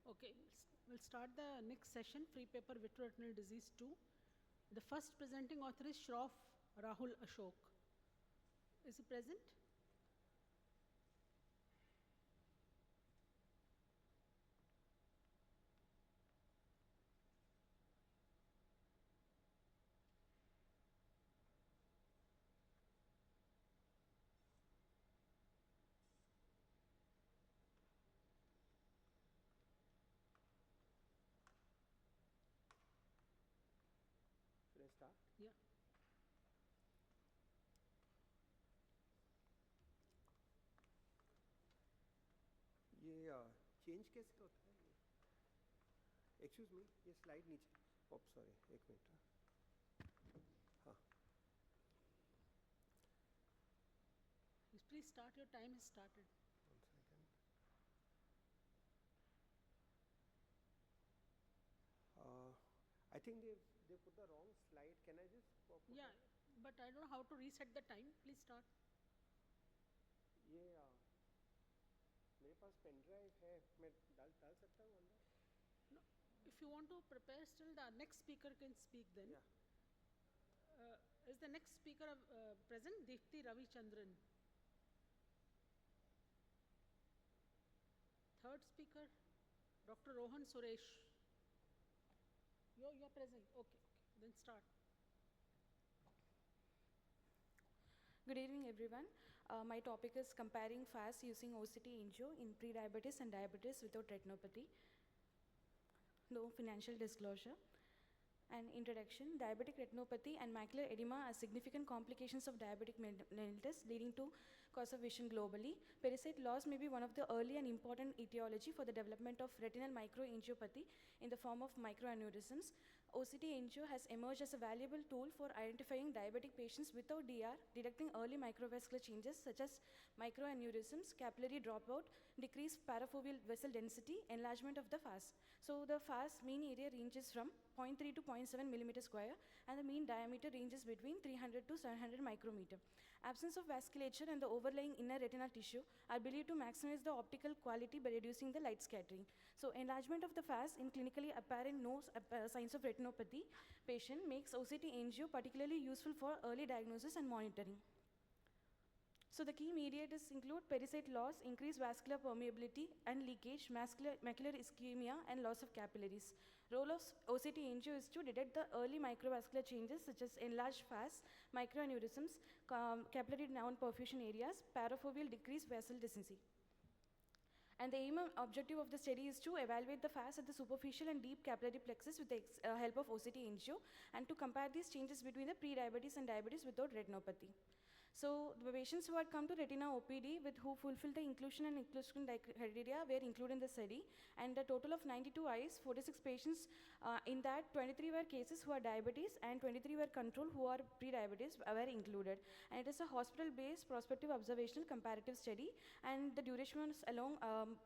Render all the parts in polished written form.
Okay, we'll start the next session, free paper Vitreoretinal disease 2. The first presenting author is Shroff Rahul Ashok. Is he present? Should I start? Yeah. ये change कैसे होता है ये? Excuse me, ये slide नीचे. ओप sorry, एक minute. हाँ. Please start, your time has started. 1 second. I think they put the wrong slide. Can I just put Yeah, but I don't know how to reset the time. Please start. ये मेरे पास pen drive है, मैं डाल सकता हूँ अंदर? No, if you want to prepare still, the next speaker can speak then. Yeah. Is the next speaker present? Deepti Ravichandran. Third speaker, Dr. Rohan Suresh. You're present. Okay, then start. Good evening, everyone. My topic is comparing FAS using OCT angio in pre-diabetes and diabetes without retinopathy. No financial disclosure. And introduction, diabetic retinopathy and macular edema are significant complications of diabetic mellitus leading to cause of vision globally. Pericyte loss may be one of the early and important etiology for the development of retinal microangiopathy in the form of microaneurysms. OCT angio has emerged as a valuable tool for identifying diabetic patients without DR, detecting early microvascular changes such as microaneurysms, capillary dropout, decreased parafoveal vessel density, enlargement of the FAS. So the FAS mean area ranges from 0.3 to 0.7 millimeter square, and the mean diameter ranges between 300 to 700 micrometer. Absence of vasculature and the overlying inner retinal tissue are believed to maximize the optical quality by reducing the light scattering. So enlargement of the FAS in clinically apparent no signs of retinopathy patient makes OCT angio particularly useful for early diagnosis and monitoring. So the key mediators include pericyte loss, increased vascular permeability and leakage, macular ischemia, and loss of capillaries. Role of OCT angio is to detect the early microvascular changes such as enlarged FAS, microaneurysms, capillary non-perfusion areas, parafoveal decreased vessel density. And the aim and objective of the study is to evaluate the FAS at the superficial and deep capillary plexus with the help of OCT angio, and to compare these changes between the pre-diabetes and diabetes without retinopathy. So the patients who had come to retina OPD with who fulfilled the inclusion and exclusion criteria were included in the study, and a total of 92 eyes, 46 patients, in that 23 were cases who are diabetes and 23 were control who are pre-diabetes were included. And it is a hospital-based prospective observational comparative study, and the duration was along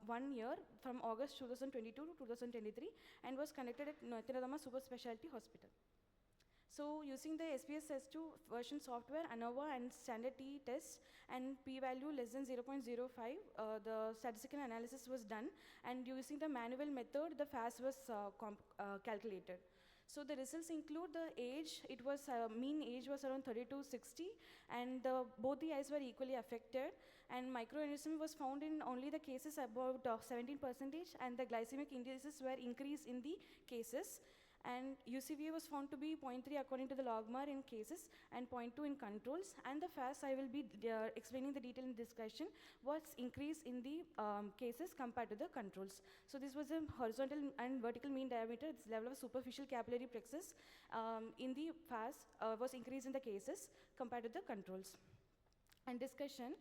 1 year from August 2022 to 2023 and was conducted at Netheradama Super Specialty Hospital. So using the SPSS2 version software, ANOVA and standard T test, and p-value less than 0.05, the statistical analysis was done, and using the manual method, the FAS was calculated. So the results include the age. It was mean age was around 30 to 60, and both the eyes were equally affected. And microaneurysm was found in only the cases about 17%, and the glycemic indices were increased in the cases. And UCVA was found to be 0.3 according to the logMAR in cases and 0.2 in controls. And the FAS, I will be explaining the detail in discussion, was increased in the cases compared to the controls. So this was a horizontal and vertical mean diameter. This level of superficial capillary plexus in the FAS was increased in the cases compared to the controls. And discussion.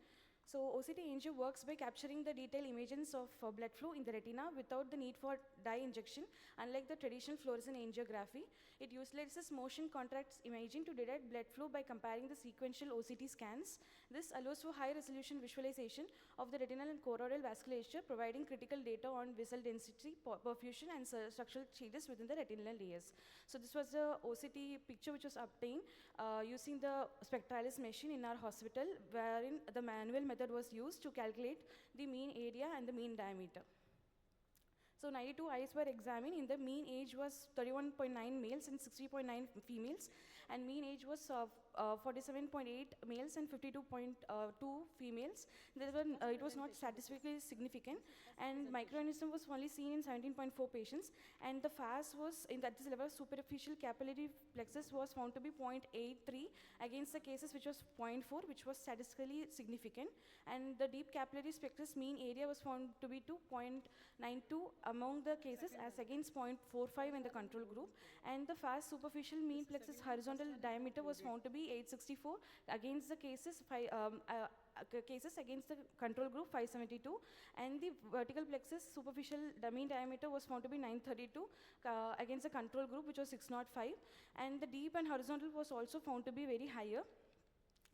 So OCT angio works by capturing the detailed images of blood flow in the retina without the need for dye injection. Unlike the traditional fluorescent angiography, it utilizes motion contrast imaging to detect blood flow by comparing the sequential OCT scans. This allows for high resolution visualization of the retinal and choroidal vasculature, providing critical data on vessel density, perfusion, and structural changes within the retinal layers. So this was the OCT picture which was obtained using the spectralis machine in our hospital, wherein the manual method was used to calculate the mean area and the mean diameter. So 92 eyes were examined. In the mean age was 31.9 males and 60.9 females, and mean age was 47.8 males and 52.2 females. It was not statistically significant, and microaneurysm was only seen in 17.4 patients, and the FAS was at this level. Superficial capillary plexus was found to be 0.83 against the cases which was 0.4, which was statistically significant, and the deep capillary plexus mean area was found to be 2.92 among the cases as against 0.45 in the control group, and the FAS superficial mean plexus horizontal diameter was found to be 864 against the cases against the control group 572, and the vertical plexus superficial mean diameter was found to be 932 against the control group, which was 605, and the deep and horizontal was also found to be very higher.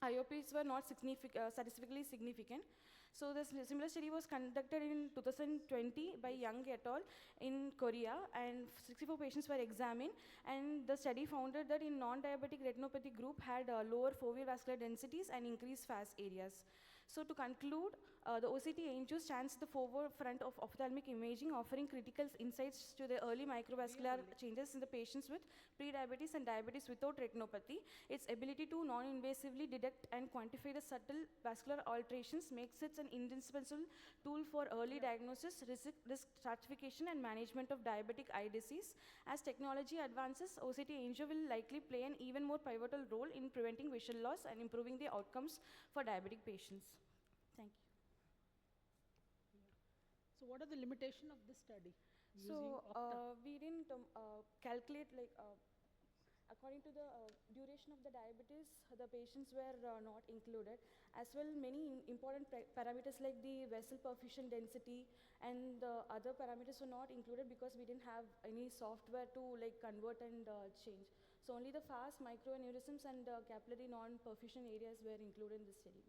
IOPs were not statistically significant. So the similar study was conducted in 2020 by Young et al. In Korea, and 64 patients were examined, and the study found that in non-diabetic retinopathy group had lower foveal vascular densities and increased FAS areas. So to conclude, the OCT angio stands at the forefront of ophthalmic imaging, offering critical insights to the early microvascular changes in the patients with prediabetes and diabetes without retinopathy. Its ability to non-invasively detect and quantify the subtle vascular alterations makes it an indispensable tool for early diagnosis, risk stratification, and management of diabetic eye disease. As technology advances, OCT angio will likely play an even more pivotal role in preventing vision loss and improving the outcomes for diabetic patients. Thank you. So what are the limitations of this study? So we didn't calculate according to the duration of the diabetes, the patients were not included. As well, many important parameters like the vessel perfusion density and the other parameters were not included because we didn't have any software to convert and change. So only the fast microaneurysms and capillary non-perfusion areas were included in the study.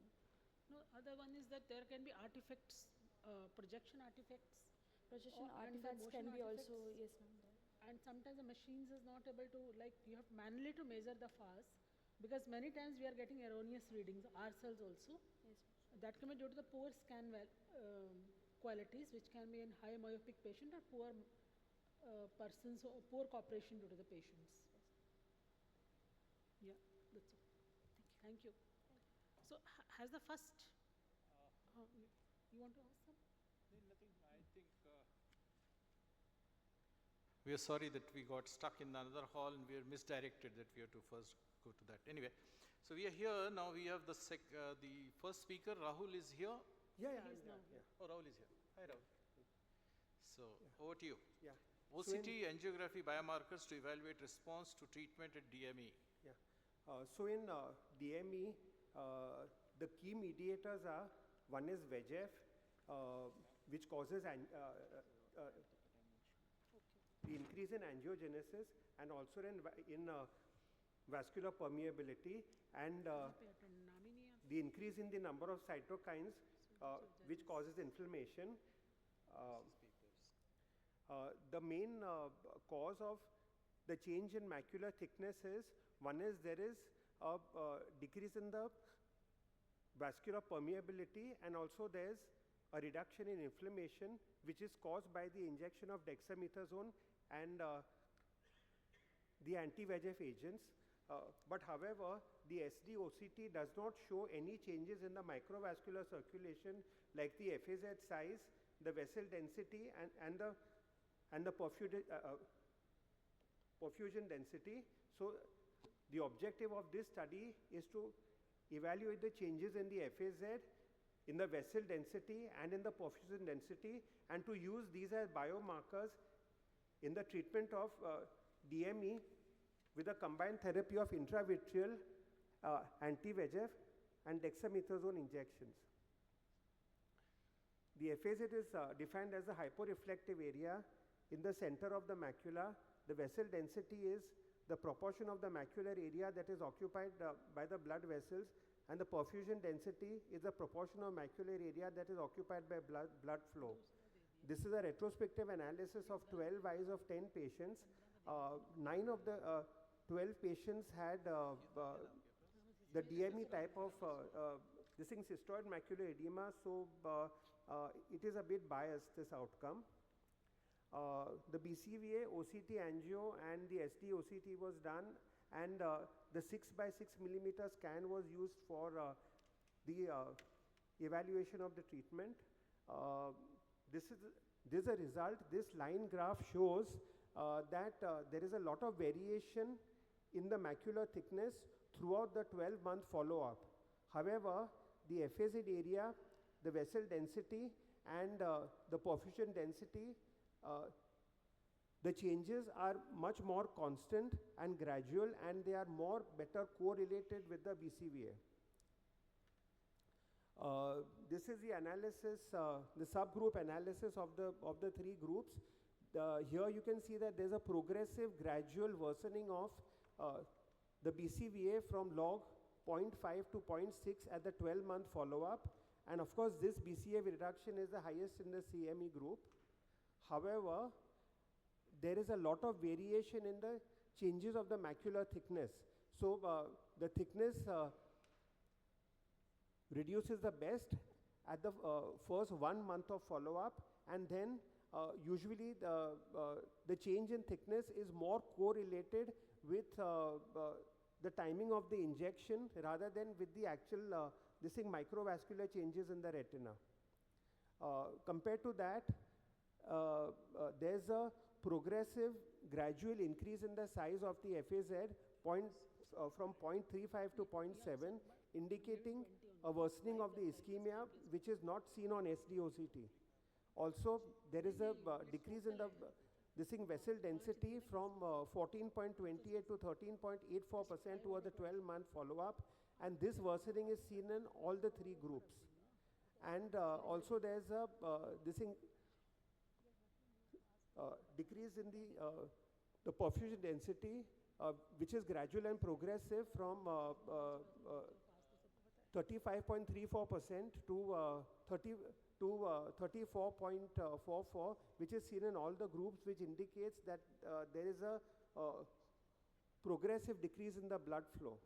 No, other one is that there can be artifacts, projection artifacts. Projection artifacts can be also, yes ma'am. And sometimes the machines is not able to, you have manually to measure the FAS, because many times we are getting erroneous readings, ourselves also. Yes. That can be due to the poor scan qualities, which can be in high myopic patient or poor persons, or poor cooperation due to the patients. Yes. Yeah, that's all. Thank you. So has the first, you want to ask some? Nothing. I think we are sorry that we got stuck in another hall and we are misdirected, that we have to first go to that. Anyway, so we are here now. We have the first speaker. Rahul is here. Yeah. Oh, Rahul is here. Hi, Rahul. So over to you. Yeah. OCT angiography biomarkers to evaluate response to treatment at DME. Yeah. So in DME, the key mediators are, one is VEGF, which causes the increase in angiogenesis, and also in vascular permeability, and the increase in the number of cytokines, which causes inflammation. The main cause of the change in macular thickness is, one is there is a decrease in the vascular permeability, and also there is a reduction in inflammation, which is caused by the injection of dexamethasone and the anti-VEGF agents. But however, the SD-OCT does not show any changes in the microvascular circulation, like the FAZ size, the vessel density, and the perfusion density. So the objective of this study is to evaluate the changes in the FAZ, in the vessel density, and in the perfusion density, and to use these as biomarkers in the treatment of DME with a combined therapy of intravitreal anti-VEGF and dexamethasone injections. The FAZ is defined as a hyporeflective area in the center of the macula. The vessel density is the proportion of the macular area that is occupied by the blood vessels, and the perfusion density is the proportion of macular area that is occupied by blood flow. This is a retrospective analysis of 12 eyes of 10 patients. 9 of the 12 patients had the DME type of cystoid macular edema, so it is a bit biased, this outcome. The BCVA, OCT angio, and the SD-OCT was done, and the 6 by 6 millimeter scan was used for the evaluation of the treatment. This is a result. This line graph shows that there is a lot of variation in the macular thickness throughout the 12-month follow-up. However, the FAZ area, the vessel density, and the perfusion density, the changes are much more constant and gradual, and they are better correlated with the BCVA. This is the analysis, the subgroup analysis of the three groups. Here you can see that there's a progressive gradual worsening of the BCVA from log 0.5 to 0.6 at the 12-month follow-up. And of course, this BCVA reduction is the highest in the CME group. However, there is a lot of variation in the changes of the macular thickness. So the thickness reduces the best at the first 1 month of follow-up, and then usually the change in thickness is more correlated with the timing of the injection rather than with the actual microvascular changes in the retina. Compared to that, there's a progressive gradual increase in the size of the FAZ from 0.35 to 0.7, indicating a worsening of the ischemia, which is not seen on SD-OCT. Also, there is a decrease in the vessel density from 14.28 to 13.84% over the 12-month follow-up, and this worsening is seen in all the three groups. And also there's a decrease in the perfusion density, which is gradual and progressive from 35.34% to 34.44, which is seen in all the groups, which indicates that there is a progressive decrease in the blood flow.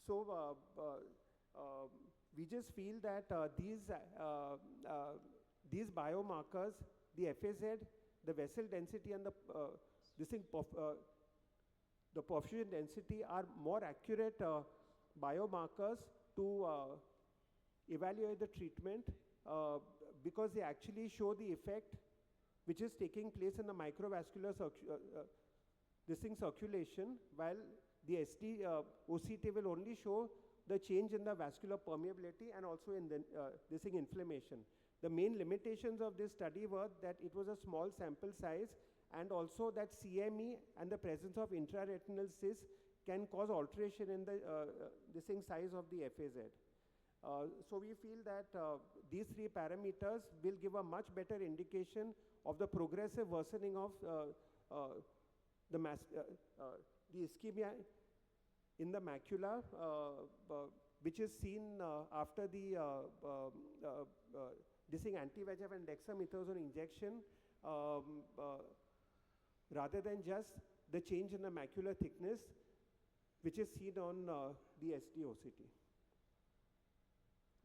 So we just feel that these biomarkers, the FAZ, the vessel density, and the perfusion density are more accurate biomarkers to evaluate the treatment because they actually show the effect which is taking place in the microvascular circulation, while the OCT will only show the change in the vascular permeability and also in the inflammation. The main limitations of this study were that it was a small sample size, and also that CME and the presence of intraretinal cysts can cause alteration in the size of the FAZ. So we feel that these three parameters will give a much better indication of the progressive worsening of the ischemia in the macula, which is seen after the anti-VEGF and dexamethasone injection, rather than just the change in the macular thickness, which is seen on the SD-OCT.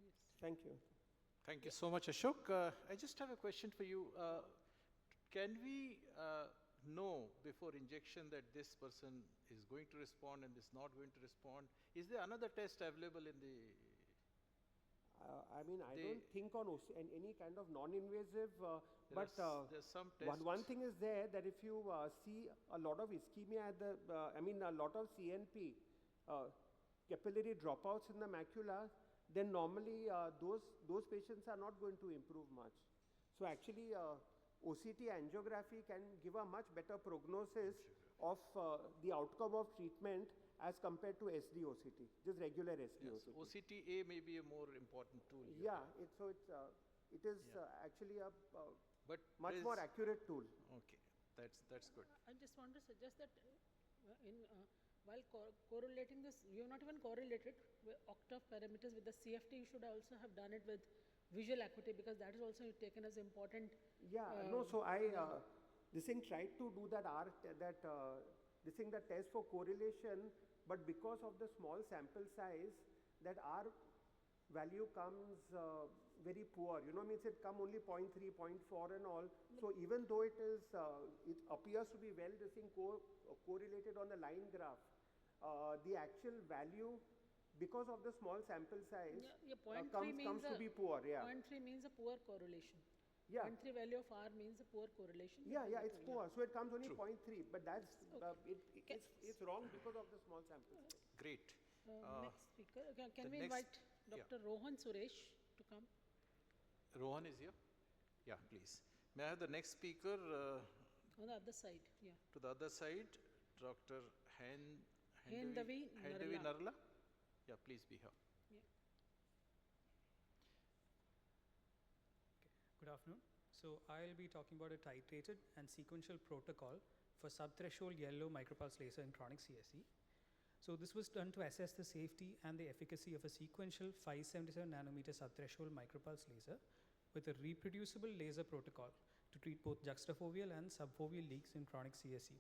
Yes. Thank you. Thank you so much, Ashok. I just have a question for you. Can we know before injection that this person is going to respond and is not going to respond? Is there another test available in the... I mean, I don't think on any kind of non-invasive, but there's some tests. one thing is there that if you see a lot of ischemia at the, a lot of CNP, capillary dropouts in the macula, then normally those patients are not going to improve much. So actually, OCT angiography can give a much better prognosis of the outcome of treatment as compared to SD-OCT, just regular SD-OCT. Yes, OCT-A may be a more important tool here. Yeah, it is actually a but much more accurate tool. Okay, that's good. I just want to suggest that while correlating this, you have not even correlated octave parameters with the CFT. You should also have done it with visual acuity, because that is also taken as important. Yeah, no. So I tried to do that the test for correlation, but because of the small sample size, that our value comes very poor. You know, means it come only 0.3, 0.4 and all. So even though it is, it appears to be well this thing correlated on the line graph, the actual value, because of the small sample size, comes to be poor. Yeah. 0.3 means a poor correlation. Yeah. 0.3 value of R means a poor correlation. Yeah, it's poor. So it comes only True. 0.3, but that's Okay. it's wrong because of the small sample size. Great. Next speaker. Can the we next- invite yeah. Dr. Rohan Suresh to come? Rohan is here? Yeah, please. May I have the next speaker On the other side, yeah. to the other side? Dr. Hendavi Hendavi Narla. Narla? Yeah, please be here. Yeah. Good afternoon. So I'll be talking about a titrated and sequential protocol for subthreshold yellow micropulse laser in chronic CSE. So this was done to assess the safety and the efficacy of a sequential 577 nanometer subthreshold micropulse laser with a reproducible laser protocol to treat both juxtafoveal and subfoveal leaks in chronic CSE.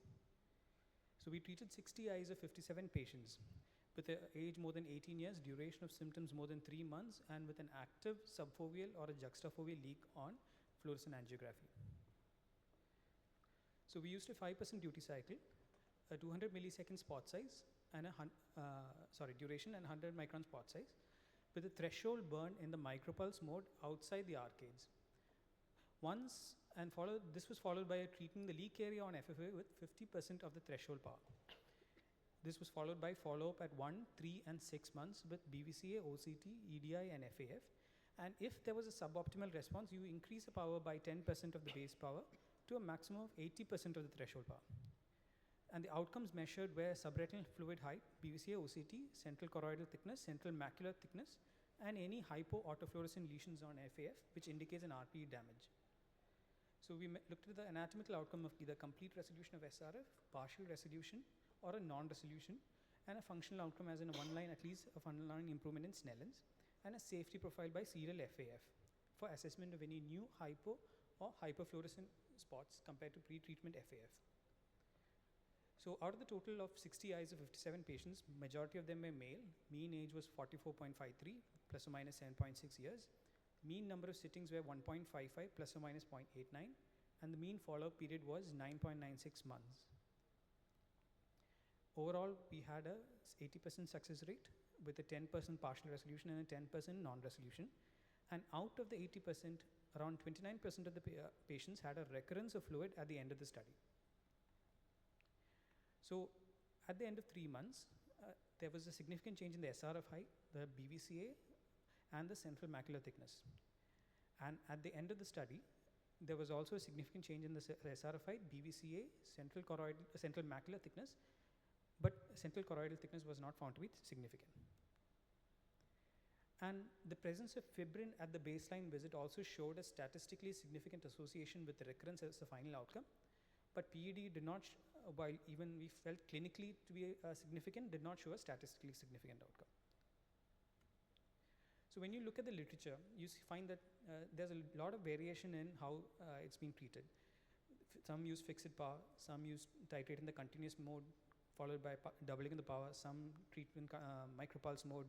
So we treated 60 eyes of 57 patients with an age more than 18 years, duration of symptoms more than 3 months, and with an active subfoveal or a juxtafoveal leak on fluorescent angiography. So we used a 5% duty cycle, a 200 millisecond spot size, and duration and 100 micron spot size, with a threshold burn in the micropulse mode outside the arcades. This was followed by treating the leak area on FFA with 50% of the threshold power. This was followed by follow-up at 1, 3, and 6 months with BVCA, OCT, EDI, and FAF. And if there was a suboptimal response, you increase the power by 10% of the base power to a maximum of 80% of the threshold power. And the outcomes measured were subretinal fluid height, BVCA, OCT, central choroidal thickness, central macular thickness, and any hypoautofluorescent lesions on FAF, which indicates an RPE damage. So we looked at the anatomical outcome of either complete resolution of SRF, partial resolution, or a non-resolution, and a functional outcome as in a one-line, at least a one-line improvement in Snellen's, and a safety profile by serial FAF for assessment of any new hypo or hyperfluorescent spots compared to pre-treatment FAF. So out of the total of 60 eyes of 57 patients, majority of them were male. Mean age was 44.53, plus or minus 7.6 years. Mean number of sittings were 1.55, plus or minus 0.89, and the mean follow-up period was 9.96 months. Overall, we had a 80% success rate with a 10% partial resolution and a 10% non-resolution. And out of the 80%, around 29% of the patients had a recurrence of fluid at the end of the study. So at the end of 3 months, there was a significant change in the SRF height, the BVCA, and the central macular thickness. And at the end of the study, there was also a significant change in the SRF height, BVCA, central macular thickness, but central choroidal thickness was not found to be significant. And the presence of fibrin at the baseline visit also showed a statistically significant association with the recurrence as the final outcome. But PED did not, while even we felt clinically to be significant, did not show a statistically significant outcome. So when you look at the literature, you find that there's a lot of variation in how it's been treated. Some use fixed power, some use titrate in the continuous mode, followed by doubling the power, some treatment micropulse mode.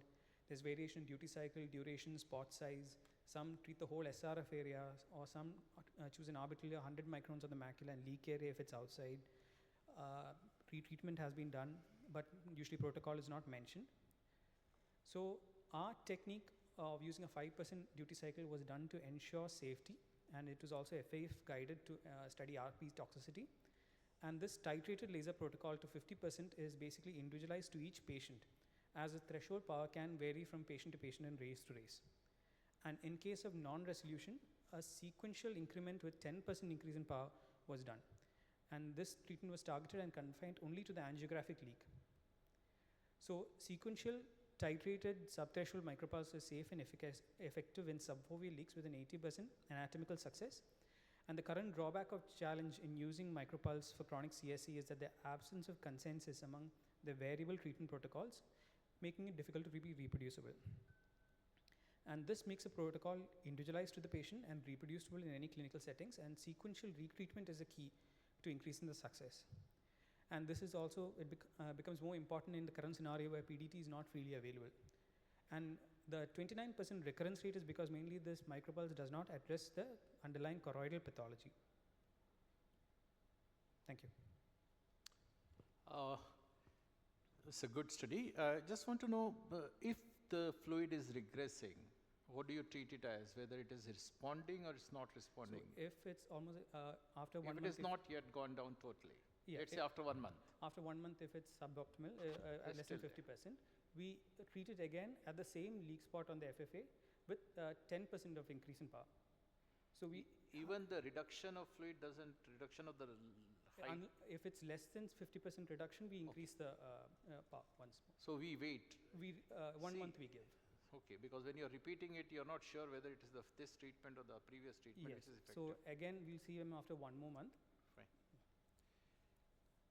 There's variation in duty cycle, duration, spot size. Some treat the whole SRF area, or some choose an arbitrarily 100 microns on the macula and leak area if it's outside. Retreatment has been done, but usually protocol is not mentioned. So our technique of using a 5% duty cycle was done to ensure safety, and it was also FAF guided to study RP toxicity. And this titrated laser protocol to 50% is basically individualized to each patient, as the threshold power can vary from patient to patient and race to race. And in case of non-resolution, a sequential increment with 10% increase in power was done. And this treatment was targeted and confined only to the angiographic leak. So sequential titrated subthreshold micropulse is safe and effective in subfoveal leaks with an 80% anatomical success. And the current drawback of challenge in using micropulse for chronic CSE is that the absence of consensus among the variable treatment protocols, making it difficult to be reproducible. And this makes a protocol individualized to the patient and reproducible in any clinical settings, and sequential retreatment is a key to increasing the success. And this is also, it becomes more important in the current scenario where PDT is not freely available. And The 29% recurrence rate is because mainly this micropulse does not address the underlying choroidal pathology. Thank you. It's a good study. Just want to know if the fluid is regressing, what do you treat it as? Whether it is responding or it's not responding? So if it's almost after 1 month. If it is not yet gone down totally, Yeah, let's say after 1 month. After 1 month, if it's suboptimal, less than 50%, we treat it again at the same leak spot on the FFA with 10% of increase in power. So we even the reduction of fluid doesn't, reduction of the height. If it's less than 50% reduction, we increase the power once more. So we wait. We 1 month we give. Okay, because when you're repeating it, you're not sure whether it is this treatment or the previous treatment which is effective. So again, we'll see him after 1 more month. Fine.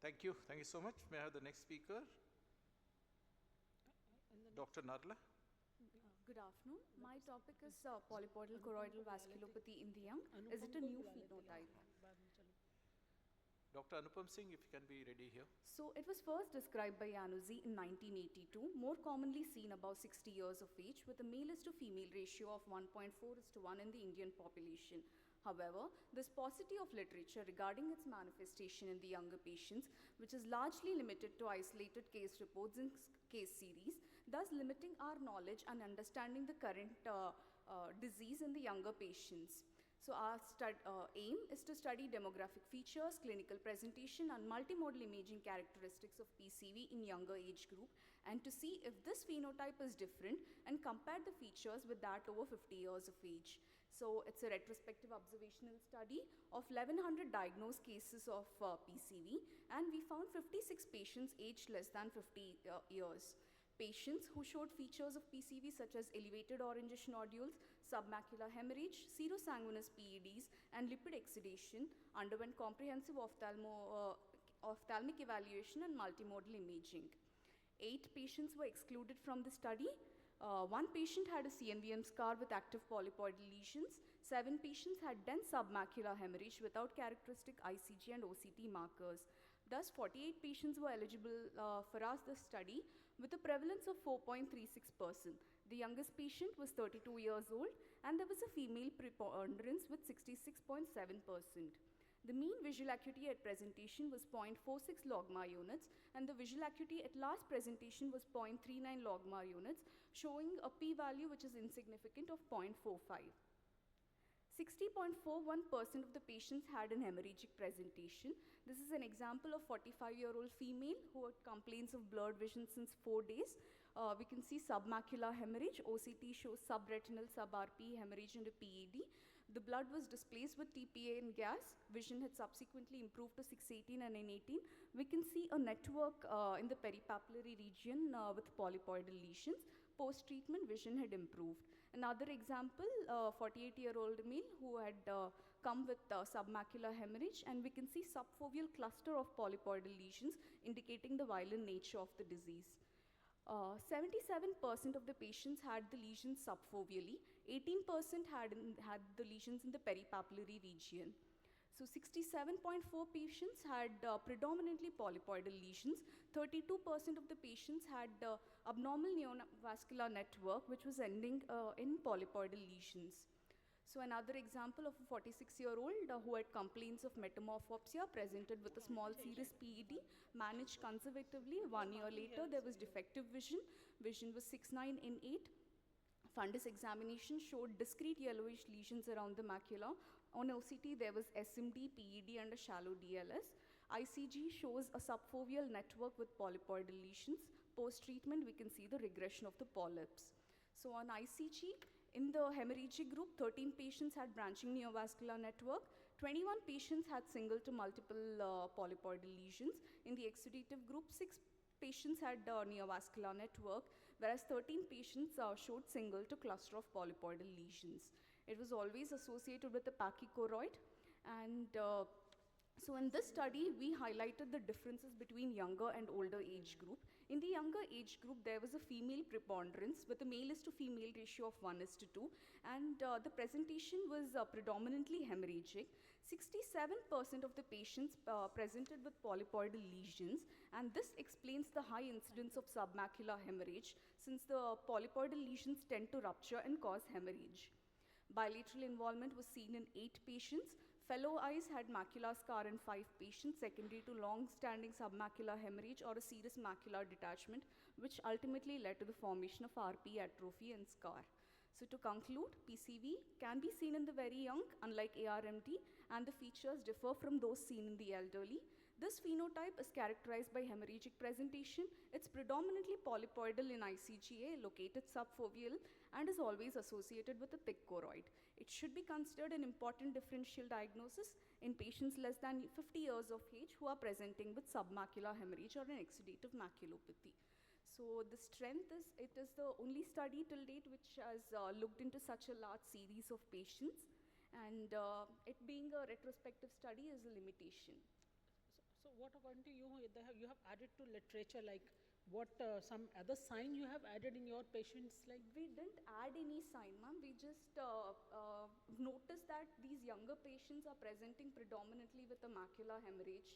Thank you. Thank you so much. May I have the next speaker? Dr. Narla. Good afternoon. My topic is polypoidal choroidal vasculopathy in the young. Is it a new phenotype? Dr. Anupam Singh, if you can be ready here. So it was first described by Yanuzi in 1982, more commonly seen above 60 years of age, with a male is to female ratio of 1.4:1 in the Indian population. However, there's paucity of literature regarding its manifestation in the younger patients, which is largely limited to isolated case reports and case series, thus limiting our knowledge and understanding the current disease in the younger patients. So our aim is to study demographic features, clinical presentation, and multimodal imaging characteristics of PCV in younger age group, and to see if this phenotype is different and compare the features with that over 50 years of age. So it's a retrospective observational study of 1100 diagnosed cases of PCV, and we found 56 patients aged less than 50 years. Patients who showed features of PCV such as elevated orangish nodules, submacular hemorrhage, serosanguinous PEDs, and lipid exudation underwent comprehensive ophthalmic evaluation and multimodal imaging. 8 patients were excluded from the study. 1 patient had a CNVM scar with active polypoidal lesions. 7 patients had dense submacular hemorrhage without characteristic ICG and OCT markers. Thus, 48 patients were eligible for us this study with a prevalence of 4.36%. The youngest patient was 32 years old, and there was a female preponderance with 66.7%. The mean visual acuity at presentation was 0.46 logMAR units, and the visual acuity at last presentation was 0.39 logMAR units, showing a p-value which is insignificant of 0.45. 60.41% of the patients had an hemorrhagic presentation. This is an example of 45-year-old female who had complaints of blurred vision since 4 days. We can see submacular hemorrhage. OCT shows subretinal, sub-RP hemorrhage and a PED. The blood was displaced with TPA and gas. Vision had subsequently improved to 618 and N18. We can see a network in the peripapillary region with polypoidal lesions. Post-treatment, vision had improved. Another example, 48-year-old male who had come with submacular hemorrhage, and we can see subfoveal cluster of polypoidal lesions indicating the violent nature of the disease. 77% of the patients had the lesions subfoveally, 18% had the lesions in the peripapillary region. So 67.4 patients had predominantly polypoidal lesions. 32% of the patients had abnormal neovascular network, which was ending in polypoidal lesions. So another example of a 46-year-old who had complaints of metamorphopsia, presented with a small serous PED, managed conservatively. 1 year later, there was defective vision. Vision was 6.9 in 8. Fundus examination showed discrete yellowish lesions around the macula. On OCT, there was SMD, PED, and a shallow DLS. ICG shows a subfoveal network with polypoidal lesions. Post-treatment, we can see the regression of the polyps. So on ICG, in the hemorrhagic group, 13 patients had branching neovascular network. 21 patients had single to multiple polypoidal lesions. In the exudative group, 6 patients had neovascular network, whereas 13 patients showed single to cluster of polypoidal lesions. It was always associated with the pachychoroid, and so in this study, we highlighted the differences between younger and older age group. In the younger age group, there was a female preponderance with a male is to female ratio of 1:2, and the presentation was predominantly hemorrhagic. 67% of the patients presented with polypoidal lesions, and this explains the high incidence of submacular hemorrhage since the polypoidal lesions tend to rupture and cause hemorrhage. Bilateral involvement was seen in 8 patients. Fellow eyes had macular scar in 5 patients, secondary to long-standing submacular hemorrhage or a serous macular detachment, which ultimately led to the formation of RP atrophy and scar. So to conclude, PCV can be seen in the very young, unlike ARMD, and the features differ from those seen in the elderly. This phenotype is characterized by hemorrhagic presentation. It's predominantly polypoidal in ICGA, located subfoveal, and is always associated with a thick choroid. It should be considered an important differential diagnosis in patients less than 50 years of age who are presenting with submacular hemorrhage or an exudative maculopathy. So the strength is, it is the only study till date which has looked into such a large series of patients, and it being a retrospective study is a limitation. So what according to you, you have added to literature, like what some other sign you have added in your patients, like? We didn't add any sign, ma'am. We just noticed that these younger patients are presenting predominantly with a macular hemorrhage,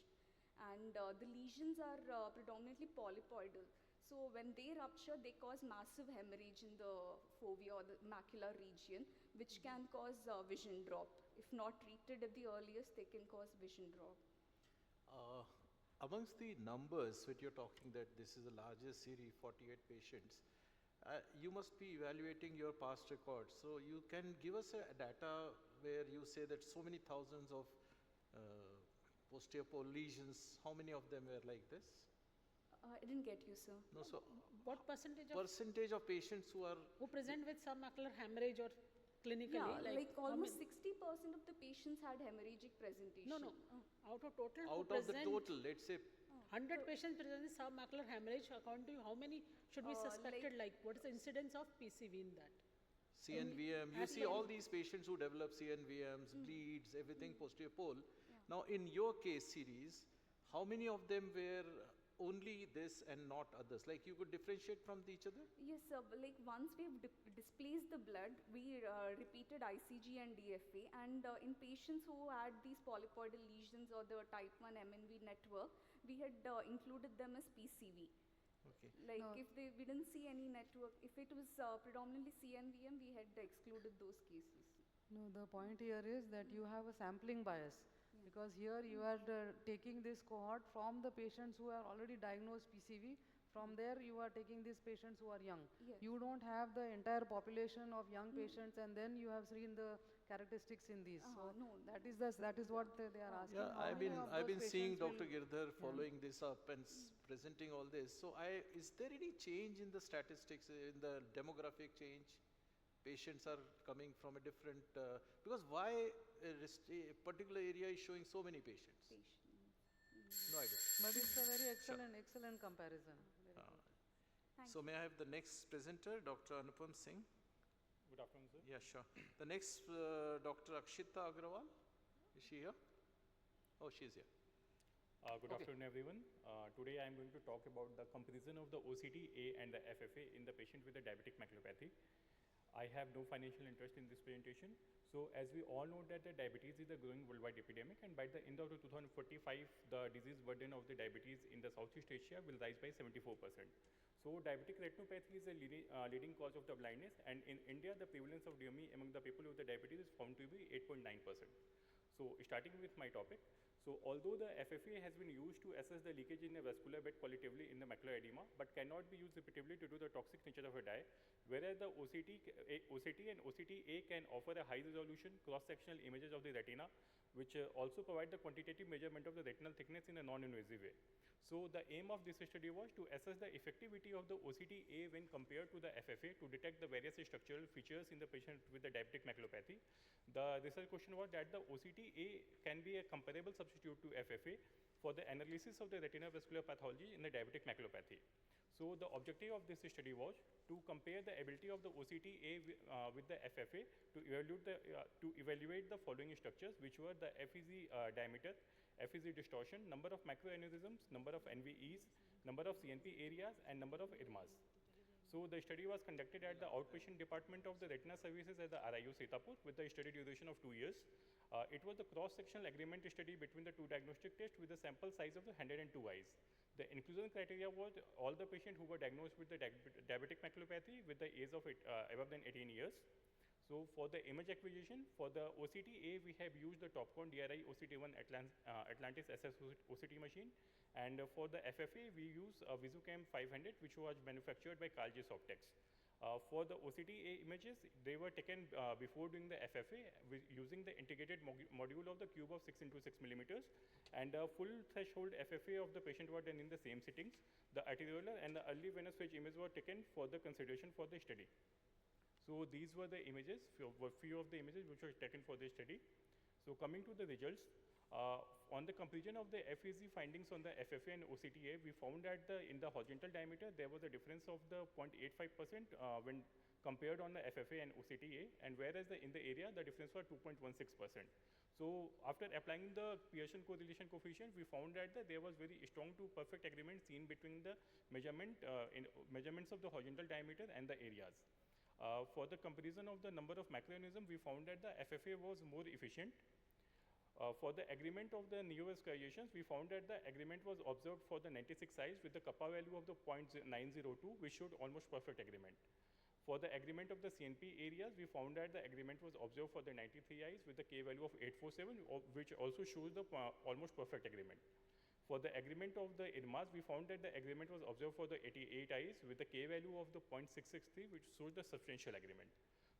and the lesions are predominantly polypoidal. So when they rupture, they cause massive hemorrhage in the fovea or the macular region, which can cause vision drop. If not treated at the earliest, they can cause vision drop. Amongst the numbers that you're talking that this is the largest series, 48 patients, you must be evaluating your past records. So you can give us a data where you say that so many thousands of posterior pole lesions, how many of them were like this? I didn't get you, sir. No, so What percentage of patients who present with submacular hemorrhage or clinically? Yeah, like how almost many? 60% of the patients had hemorrhagic presentation. No. Out of total, out of the total, let's say 100 patients present with submacular hemorrhage, according to you, how many should be suspected? Like, what is the incidence of PCV in that? CNVM, you see all these patients who develop CNVMs, bleeds, everything posterior pole. Now in your case series, how many of them were only this and not others? Like you could differentiate from each other? Yes, sir. Like once we've displaced the blood, we repeated ICG and DFA, and in patients who had these polypoidal lesions or the type 1 MNV network, we had included them as PCV. Okay. Like if we didn't see any network, if it was predominantly CNVM, we had excluded those cases. No, the point here is that you have a sampling bias. Because here you are taking this cohort from the patients who are already diagnosed PCV. From there you are taking these patients who are young. Yes. You don't have the entire population of young patients, and then you have seen the characteristics in these. So no. that is what they are asking. Yeah, How many of I've those been seeing patients Dr. will- Girdhar following this up and presenting all this. So is there any change in the statistics, in the demographic change? Patients are coming from a different, because why a particular area is showing so many patients? No idea. But it's a very excellent comparison. Very good. So may I have the next presenter, Dr. Anupam Singh? Good afternoon, sir. Yeah, sure. The next, Dr. Akshita Agrawal, is she here? Oh, she's here. Good afternoon, everyone. Today I am going to talk about the comparison of the OCT A and the FFA in the patient with the diabetic maculopathy. I have no financial interest in this presentation. So as we all know that the diabetes is a growing worldwide epidemic, and by the end of 2045, the disease burden of the diabetes in the Southeast Asia will rise by 74%. So diabetic retinopathy is a leading cause of the blindness, and in India, the prevalence of DME among the people with the diabetes is found to be 8.9%. So starting with my topic. So although the FFA has been used to assess the leakage in the vascular bed qualitatively in the macular edema, but cannot be used repeatedly due to the toxic nature of a dye, whereas the OCT and OCT-A can offer a high resolution cross-sectional images of the retina, which also provide the quantitative measurement of the retinal thickness in a non-invasive way. So the aim of this study was to assess the effectivity of the OCT-A when compared to the FFA to detect the various structural features in the patient with the diabetic maculopathy. The research question was that the OCT-A can be a comparable substitute to FFA for the analysis of the retinal vascular pathology in the diabetic maculopathy. So the objective of this study was to compare the ability of the OCT-A with the FFA to evaluate the following structures, which were the FEZ diameter, FEZ distortion, number of macroaneurysms, number of NVEs, number of CNP areas, and number of IRMAs. So the study was conducted at the outpatient department of the retina services at the AIOS2025-Free with the study duration of 2 years. It was a cross-sectional agreement study between the two diagnostic tests with a sample size of 102 eyes. The inclusion criteria was all the patients who were diagnosed with the diabetic maculopathy with the age of above than 18 years. So for the image acquisition, for the OCT-A, we have used the Topcon DRI OCT1 Atlantis SS OCT machine. And for the FFA, we use Visucam 500, which was manufactured by Carl J. Softex. For the OCT-A images, they were taken before doing the FFA using the integrated module of the cube of 6 into 6 millimeters. And full threshold FFA of the patient were done in the same sittings. The arteriolar and the early venous phase image were taken for the consideration for the study. So these were the images, few of the images which were taken for the study. So coming to the results, on the comparison of the FEZ findings on the FFA and OCT-A, we found that in the horizontal diameter, there was a difference of the 0.85% when compared on the FFA and OCT-A, and whereas in the area, the difference was 2.16%. So after applying the Pearson correlation coefficient, we found that there was very strong to perfect agreement seen between the measurements of the horizontal diameter and the areas. For the comparison of the number of macroaneurysm, we found that the FFA was more efficient. For the agreement of the neovascularizations, we found that the agreement was observed for the 96 eyes with the kappa value of the 0.902, which showed almost perfect agreement. For the agreement of the CNP areas, we found that the agreement was observed for the 93 eyes with the K value of 847, which also shows the almost perfect agreement. For the agreement of the IRMAs, we found that the agreement was observed for the 88 eyes with the K value of the 0.663, which shows the substantial agreement.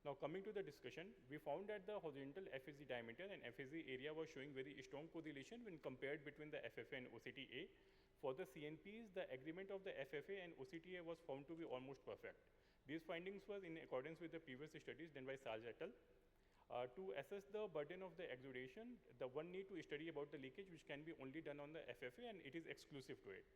Now coming to the discussion, we found that the horizontal FAZ diameter and FAZ area was showing very strong correlation when compared between the FFA and OCT-A. For the CNPs, the agreement of the FFA and OCT-A was found to be almost perfect. These findings were in accordance with the previous studies done by Sarge et al. To assess the burden of the exudation, the one need to study about the leakage, which can be only done on the FFA, and it is exclusive to it.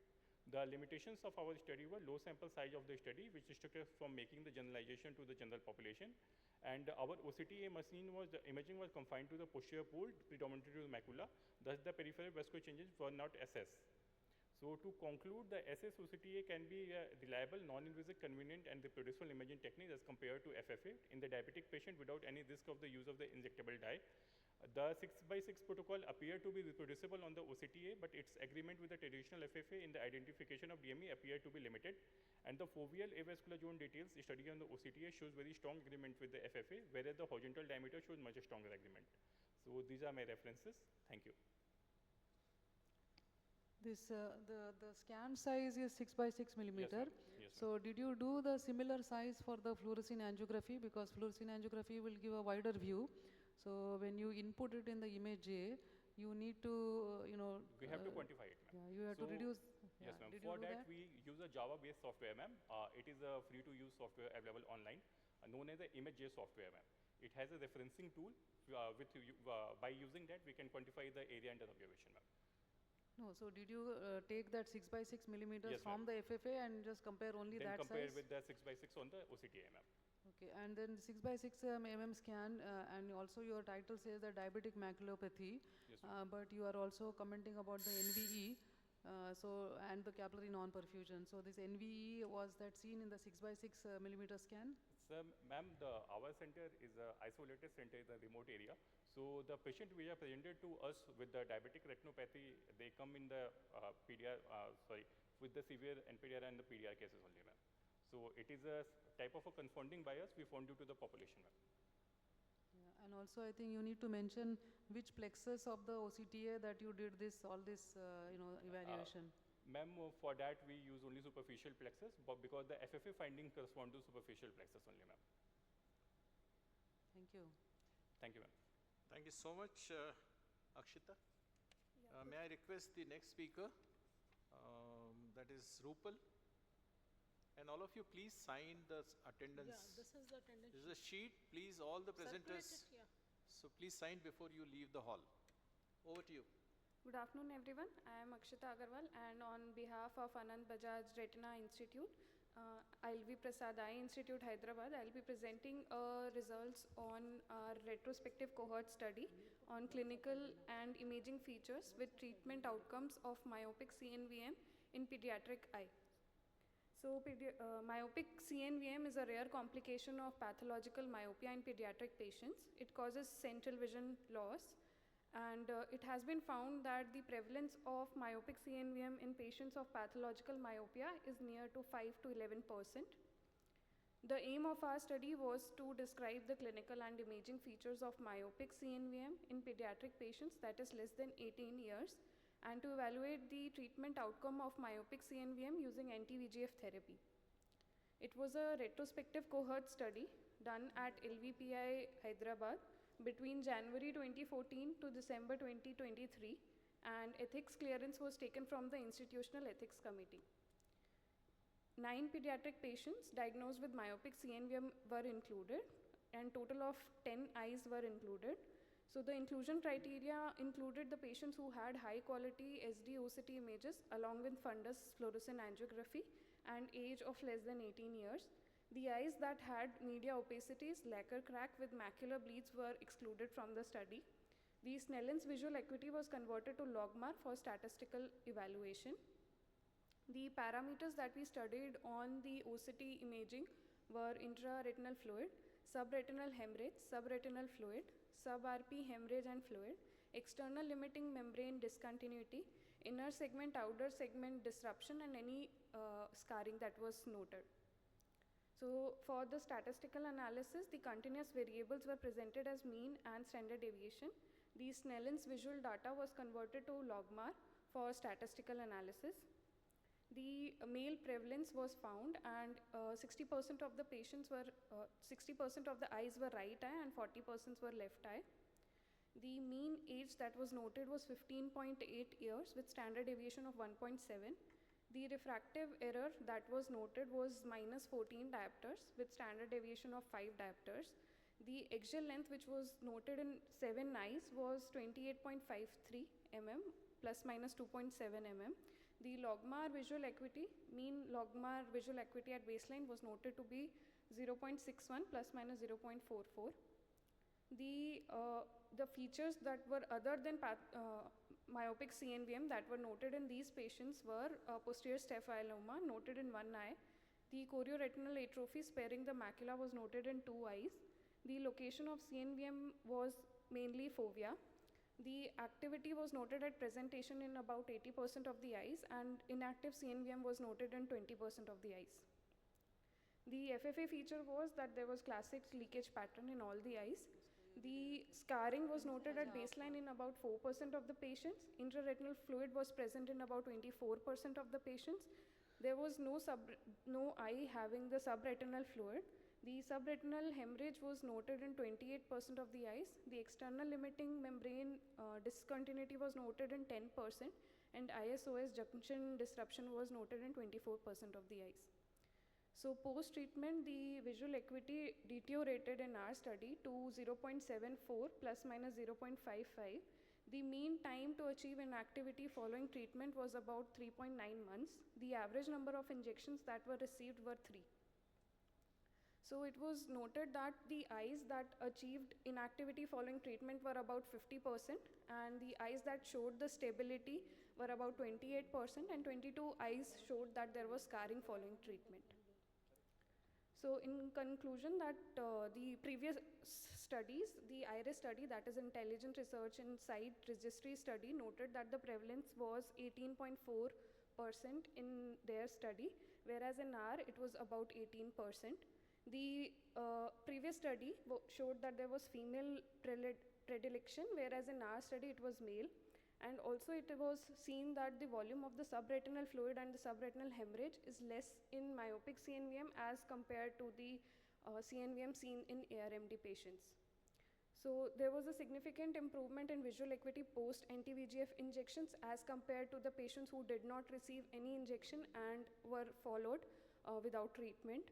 The limitations of our study were low sample size of the study, which restricted us from making the generalization to the general population. And our OCT-A machine the imaging was confined to the posterior pole, predominantly to the macula. Thus, the peripheral vascular changes were not assessed. So to conclude, the SS OCT-A can be a reliable, non-invasive, convenient, and reproducible imaging technique as compared to FFA in the diabetic patient without any risk of the use of the injectable dye. The 6x6 protocol appeared to be reproducible on the OCT-A, but its agreement with the traditional FFA in the identification of DME appeared to be limited. And the foveal avascular zone details study on the OCT-A shows very strong agreement with the FFA, whereas the horizontal diameter shows much stronger agreement. So these are my references. Thank you. This the scan size is 6 by 6 millimeter. Yes, yes, so did you do the similar size for the fluorescein angiography? Because fluorescein angiography will give a wider view. So when you input it in the image A, you need to we have to quantify it, ma'am. Yeah, you have to reduce. Yes, ma'am. Did For you do that, we use a Java-based software, ma'am. It is a free-to-use software available online, known as the ImageJ software, ma'am. It has a referencing tool. By using that, we can quantify the area under observation, ma'am. No, so did you take that 6 by 6 millimeters Yes, from the FFA and just compare only then that compare size? with the 6 by 6 on the OCT-A, ma'am. Okay, and then 6 by 6 mm scan, and also your title says the diabetic maculopathy, Yes, but you are also commenting about the NVE, and the capillary non-perfusion. So this NVE, was that seen in the 6 by 6 millimeter scan? So, ma'am, our center is an isolated center in the remote area. So the patient we have presented to us with the diabetic retinopathy, they come in the with the severe NPDR and the PDR cases only, ma'am. So it is a type of a confounding bias we found due to the population, ma'am. Yeah, and also I think you need to mention which plexus of the OCT-A that you did all this evaluation. Ma'am, for that we use only superficial plexus, but because the FFA finding correspond to superficial plexus only, ma'am. Thank you. Thank you, ma'am. Thank you so much, Akshita. May I request the next speaker, that is Rupal. And all of you, please sign the attendance. Yeah, this is the attendance. This is a sheet. Please, all the Circulate presenters. it, yeah. So please sign before you leave the hall. Over to you. Good afternoon, everyone. I am Akshita Agarwal, and on behalf of Anand Bajaj Retina Institute, ILV Prasad Eye Institute, Hyderabad, I'll be presenting results on our retrospective cohort study on clinical and imaging features with treatment outcomes of myopic CNVM in pediatric eye. So, myopic CNVM is a rare complication of pathological myopia in pediatric patients. It causes central vision loss And it has been found that the prevalence of myopic CNVM in patients of pathological myopia is near to 5 to 11%. The aim of our study was to describe the clinical and imaging features of myopic CNVM in pediatric patients, that is less than 18 years, and to evaluate the treatment outcome of myopic CNVM using anti-VEGF therapy. It was a retrospective cohort study done at LVPI Hyderabad between January 2014 to December 2023, and ethics clearance was taken from the Institutional Ethics Committee. 9 pediatric patients diagnosed with myopic CNVM were included, and total of 10 eyes were included. So the inclusion criteria included the patients who had high quality SD-OCT images along with fundus fluorescein angiography and age of less than 18 years. The eyes that had media opacities, lacquer crack with macular bleeds were excluded from the study. The Snellen's visual acuity was converted to logMAR for statistical evaluation. The parameters that we studied on the OCT imaging were intraretinal fluid, subretinal hemorrhage, subretinal fluid, sub-RP hemorrhage and fluid, external limiting membrane discontinuity, inner segment, outer segment disruption, and any scarring that was noted. So for the statistical analysis, the continuous variables were presented as mean and standard deviation. The Snellen's visual data was converted to logMAR for statistical analysis. The male prevalence was found, and 60% of the patients were, 60% of the eyes were right eye and 40% were left eye. The mean age that was noted was 15.8 years with standard deviation of 1.7. The refractive error that was noted was minus 14 diopters with standard deviation of 5 diopters. The axial length which was noted in 7 eyes was 28.53 mm plus minus 2.7 mm. The logMAR visual acuity, mean logMAR visual acuity at baseline was noted to be 0.61 plus minus 0.44. The features that were other than myopic CNVM that were noted in these patients were posterior stephyloma noted in 1 eye. The chorioretinal atrophy sparing the macula was noted in 2 eyes. The location of CNVM was mainly fovea. The activity was noted at presentation in about 80% of the eyes, and inactive CNVM was noted in 20% of the eyes. The FFA feature was that there was classic leakage pattern in all the eyes. The scarring was noted at baseline in about 4% of the patients. Intraretinal fluid was present in about 24% of the patients. There was no eye having the subretinal fluid. The subretinal hemorrhage was noted in 28% of the eyes. The external limiting membrane discontinuity was noted in 10%, and ISOS junction disruption was noted in 24% of the eyes. So post-treatment, the visual acuity deteriorated in our study to 0.74 plus minus 0.55. The mean time to achieve inactivity following treatment was about 3.9 months. The average number of injections that were received were 3. So it was noted that the eyes that achieved inactivity following treatment were about 50%, and the eyes that showed the stability were about 28%, and 22 eyes showed that there was scarring following treatment. So in conclusion, that the previous studies, the IRIS study, that is Intelligent Research in Sight Registry study, noted that the prevalence was 18.4% in their study, whereas in our it was about 18%. The previous study showed that there was female predilection, whereas in our study it was male. And also it was seen that the volume of the subretinal fluid and the subretinal hemorrhage is less in myopic CNVM as compared to the CNVM seen in ARMD patients. So there was a significant improvement in visual acuity post anti-VEGF injections as compared to the patients who did not receive any injection and were followed without treatment.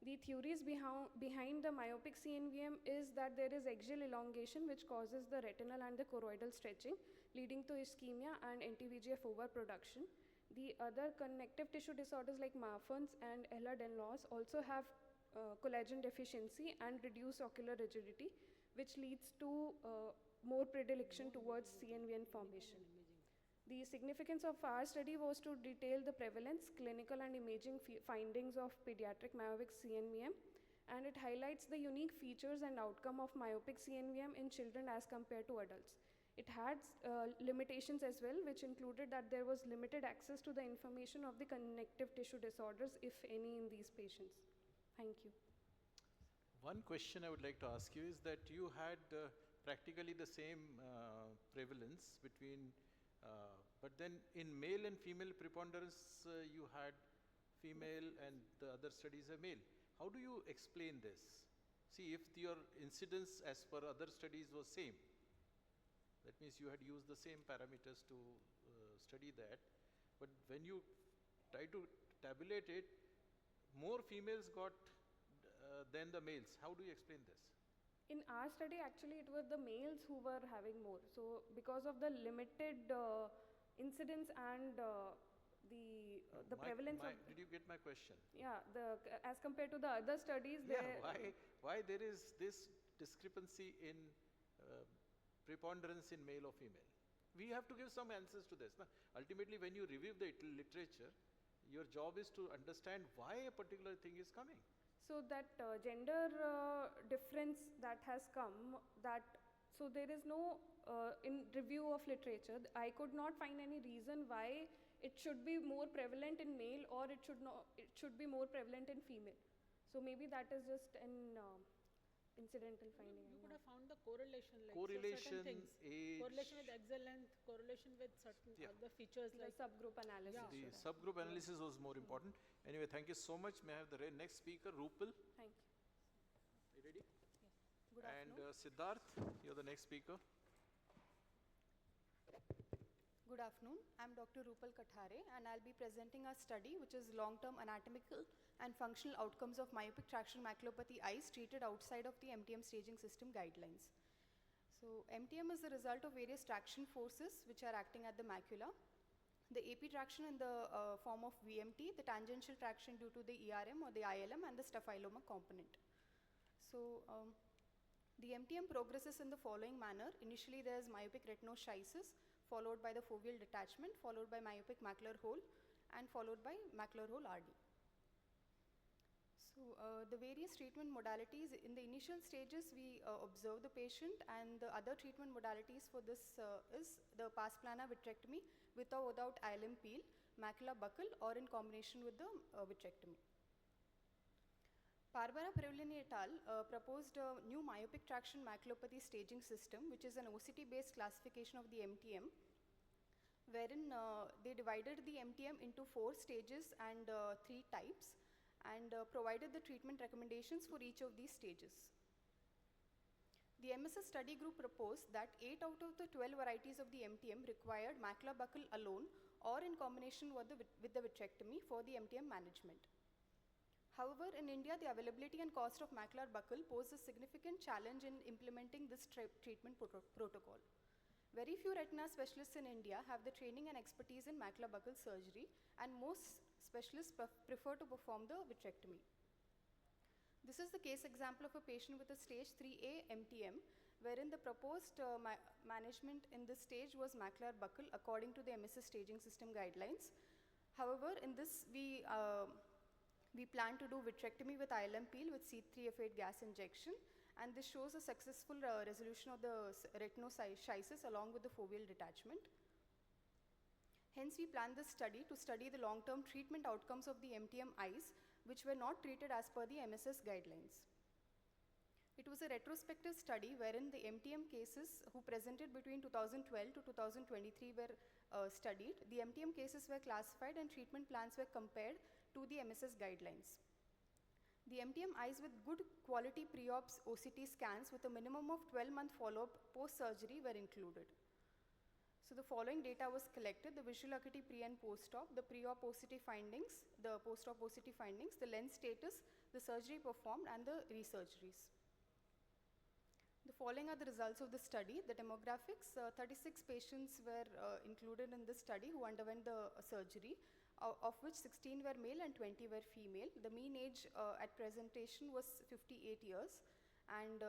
The theories behind the myopic CNVM is that there is axial elongation which causes the retinal and the choroidal stretching, leading to ischemia and anti-VEGF overproduction. The other connective tissue disorders like Marfan's and Ehlers-Danlos also have collagen deficiency and reduced ocular rigidity, which leads to more predilection towards CNVM formation. The significance of our study was to detail the prevalence, clinical and imaging findings of pediatric myopic CNVM, and it highlights the unique features and outcome of myopic CNVM in children as compared to adults. It had limitations as well, which included that there was limited access to the information of the connective tissue disorders, if any, in these patients. Thank you. One question I would like to ask you is that you had practically the same prevalence between, but then in male and female preponderance, you had female and the other studies are male. How do you explain this? See, if your incidence as per other studies was same, that means you had used the same parameters to study that, but when you try to tabulate it, more females got than the males. How do you explain this? In our study, actually, it were the males who were having more. So, because of the limited incidence and the prevalence of... Did you get my question? Yeah, as compared to the other studies, why there is this discrepancy in preponderance in male or female? We have to give some answers to this. Ultimately, when you review the literature, your job is to understand why a particular thing is coming. So that gender difference that has come, so there is no, in review of literature, I could not find any reason why it should be more prevalent in male or it should be more prevalent in female. So maybe that is just an incidental finding. You could have found the correlation, like correlation, certain things. age, correlation with axil length, correlation with certain other features like subgroup analysis. The subgroup analysis was more important. Anyway, thank you so much. May I have the next speaker, Rupal? Thank you. Are you ready? Yes. Good And afternoon. Siddharth, you're the next speaker. Good afternoon. I'm Dr. Rupal Kathare, and I'll be presenting a study which is long-term anatomical and functional outcomes of myopic traction maculopathy eyes treated outside of the MTM staging system guidelines. So MTM is the result of various traction forces which are acting at the macula. The AP traction in the form of VMT, the tangential traction due to the ERM or the ILM, and the staphyloma component. So the MTM progresses in the following manner. Initially there is myopic retinoschisis, followed by the foveal detachment, followed by myopic macular hole, and followed by macular hole RD. So the various treatment modalities, in the initial stages we observe the patient, and the other treatment modalities for this is the pars plana vitrectomy with or without ILM peel, macula buccal, or in combination with the vitrectomy. Barbara Prevlini et al. Proposed a new myopic traction maculopathy staging system, which is an OCT-based classification of the MTM, wherein they divided the MTM into 4 stages and 3 types, and provided the treatment recommendations for each of these stages. The MSS study group proposed that 8 out of the 12 varieties of the MTM required macula buccal alone or in combination with the vitrectomy for the MTM management. However, in India, the availability and cost of macular buccal pose a significant challenge in implementing this treatment protocol. Very few retina specialists in India have the training and expertise in macular buccal surgery, and most specialists prefer to perform the vitrectomy. This is the case example of a patient with a stage 3A MTM, wherein the proposed management in this stage was macular buccal according to the MSS staging system guidelines. However, in this we plan to do vitrectomy with ILM peel with C3F8 gas injection, and this shows a successful resolution of the retinoschisis along with the foveal detachment. Hence, we planned this study to study the long-term treatment outcomes of the MTM eyes, which were not treated as per the MSS guidelines. It was a retrospective study wherein the MTM cases who presented between 2012 to 2023 were studied. The MTM cases were classified and treatment plans were compared to the MSS guidelines. The MTM eyes with good quality pre-ops OCT scans with a minimum of 12-month follow-up post-surgery were included. So the following data was collected: the visual acuity pre and post-op, the pre-op OCT findings, the post-op OCT findings, the lens status, the surgery performed, and the resurgeries. The following are the results of the study. The demographics, 36 patients were included in this study who underwent the surgery, of which 16 were male and 20 were female. The mean age at presentation was 58 years, and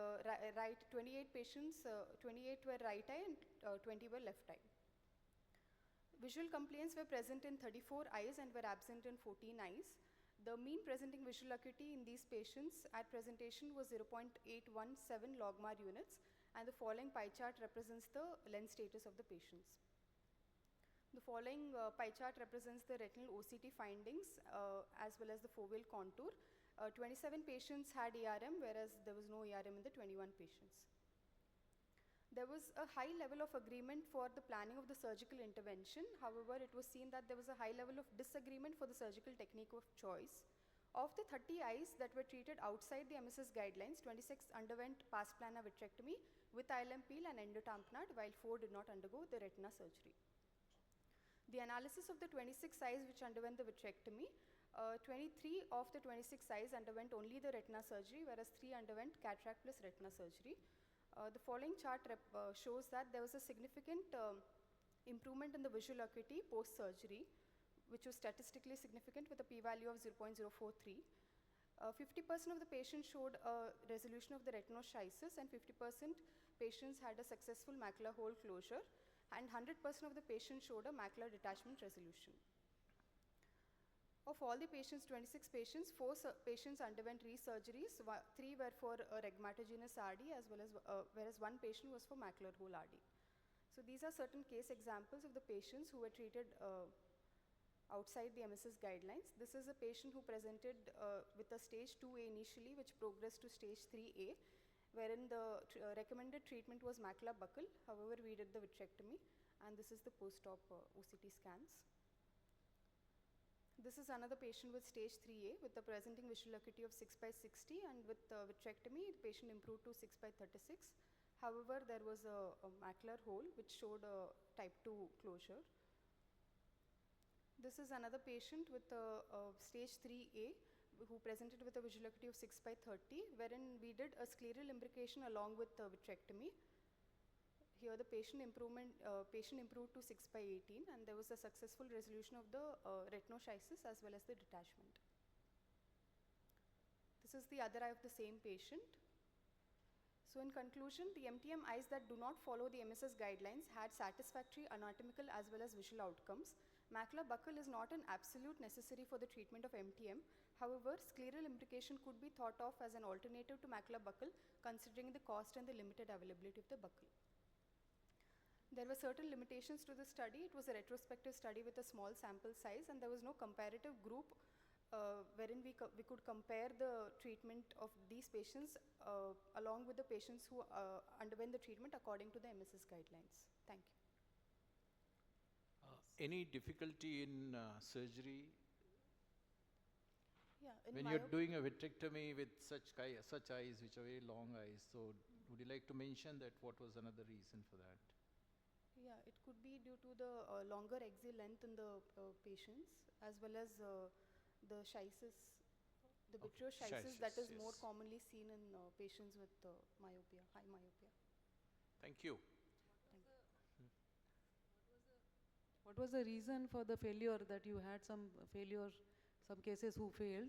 28 patients, 28 were right eye and 20 were left eye. Visual complaints were present in 34 eyes and were absent in 14 eyes. The mean presenting visual acuity in these patients at presentation was 0.817 logMAR units, and the following pie chart represents the lens status of the patients. The following pie chart represents the retinal OCT findings as well as the foveal contour. 27 patients had ARM, whereas there was no ARM in the 21 patients. There was a high level of agreement for the planning of the surgical intervention. However, it was seen that there was a high level of disagreement for the surgical technique of choice. Of the 30 eyes that were treated outside the MSS guidelines, 26 underwent pars plana vitrectomy with ILM peel and endotamponade, while 4 did not undergo the retina surgery. The analysis of the 26 eyes which underwent the vitrectomy, 23 of the 26 eyes underwent only the retina surgery, whereas 3 underwent cataract plus retina surgery. The following chart shows that there was a significant improvement in the visual acuity post-surgery, which was statistically significant with a p-value of 0.043. 50% of the patients showed a resolution of the retinoschisis, and 50% patients had a successful macular hole closure, and 100% of the patients showed a macular detachment resolution. Of all the patients, 26 patients, 4 patients underwent resurgeries, 3 were for rhegmatogenous RD, as well as whereas 1 patient was for macular hole RD. So these are certain case examples of the patients who were treated outside the MSS guidelines. This is a patient who presented with a stage 2A initially, which progressed to stage 3A, wherein the recommended treatment was macula buccal. However, we did the vitrectomy, and this is the post-op OCT scans. This is another patient with stage 3A with the presenting visual acuity of 6/60, and with vitrectomy, the patient improved to 6/36. However, there was a macular hole which showed a type 2 closure. This is another patient with a stage 3A who presented with a visual acuity of 6/30, wherein we did a scleral imbrication along with vitrectomy. Here the patient improved to 6/18, and there was a successful resolution of the retinoschisis as well as the detachment. This is the other eye of the same patient. So in conclusion, the MTM eyes that do not follow the MSS guidelines had satisfactory anatomical as well as visual outcomes. Macula buccal is not an absolute necessary for the treatment of MTM. However, scleral imbrication could be thought of as an alternative to macula buccal, considering the cost and the limited availability of the buccal. There were certain limitations to the study. It was a retrospective study with a small sample size, and there was no comparative group wherein we could compare the treatment of these patients along with the patients who underwent the treatment according to the MSS guidelines. Thank you. Any difficulty in surgery? Yeah, when you're doing a vitrectomy with such eyes, which are very long eyes, so would you like to mention that what was another reason for that? Yeah, it could be due to the longer axial length in the patients, as well as the schisis, the vitreoschisis that is more commonly seen in patients with myopia, high myopia. Thank you. What was the reason for the failure, that you had some cases who failed?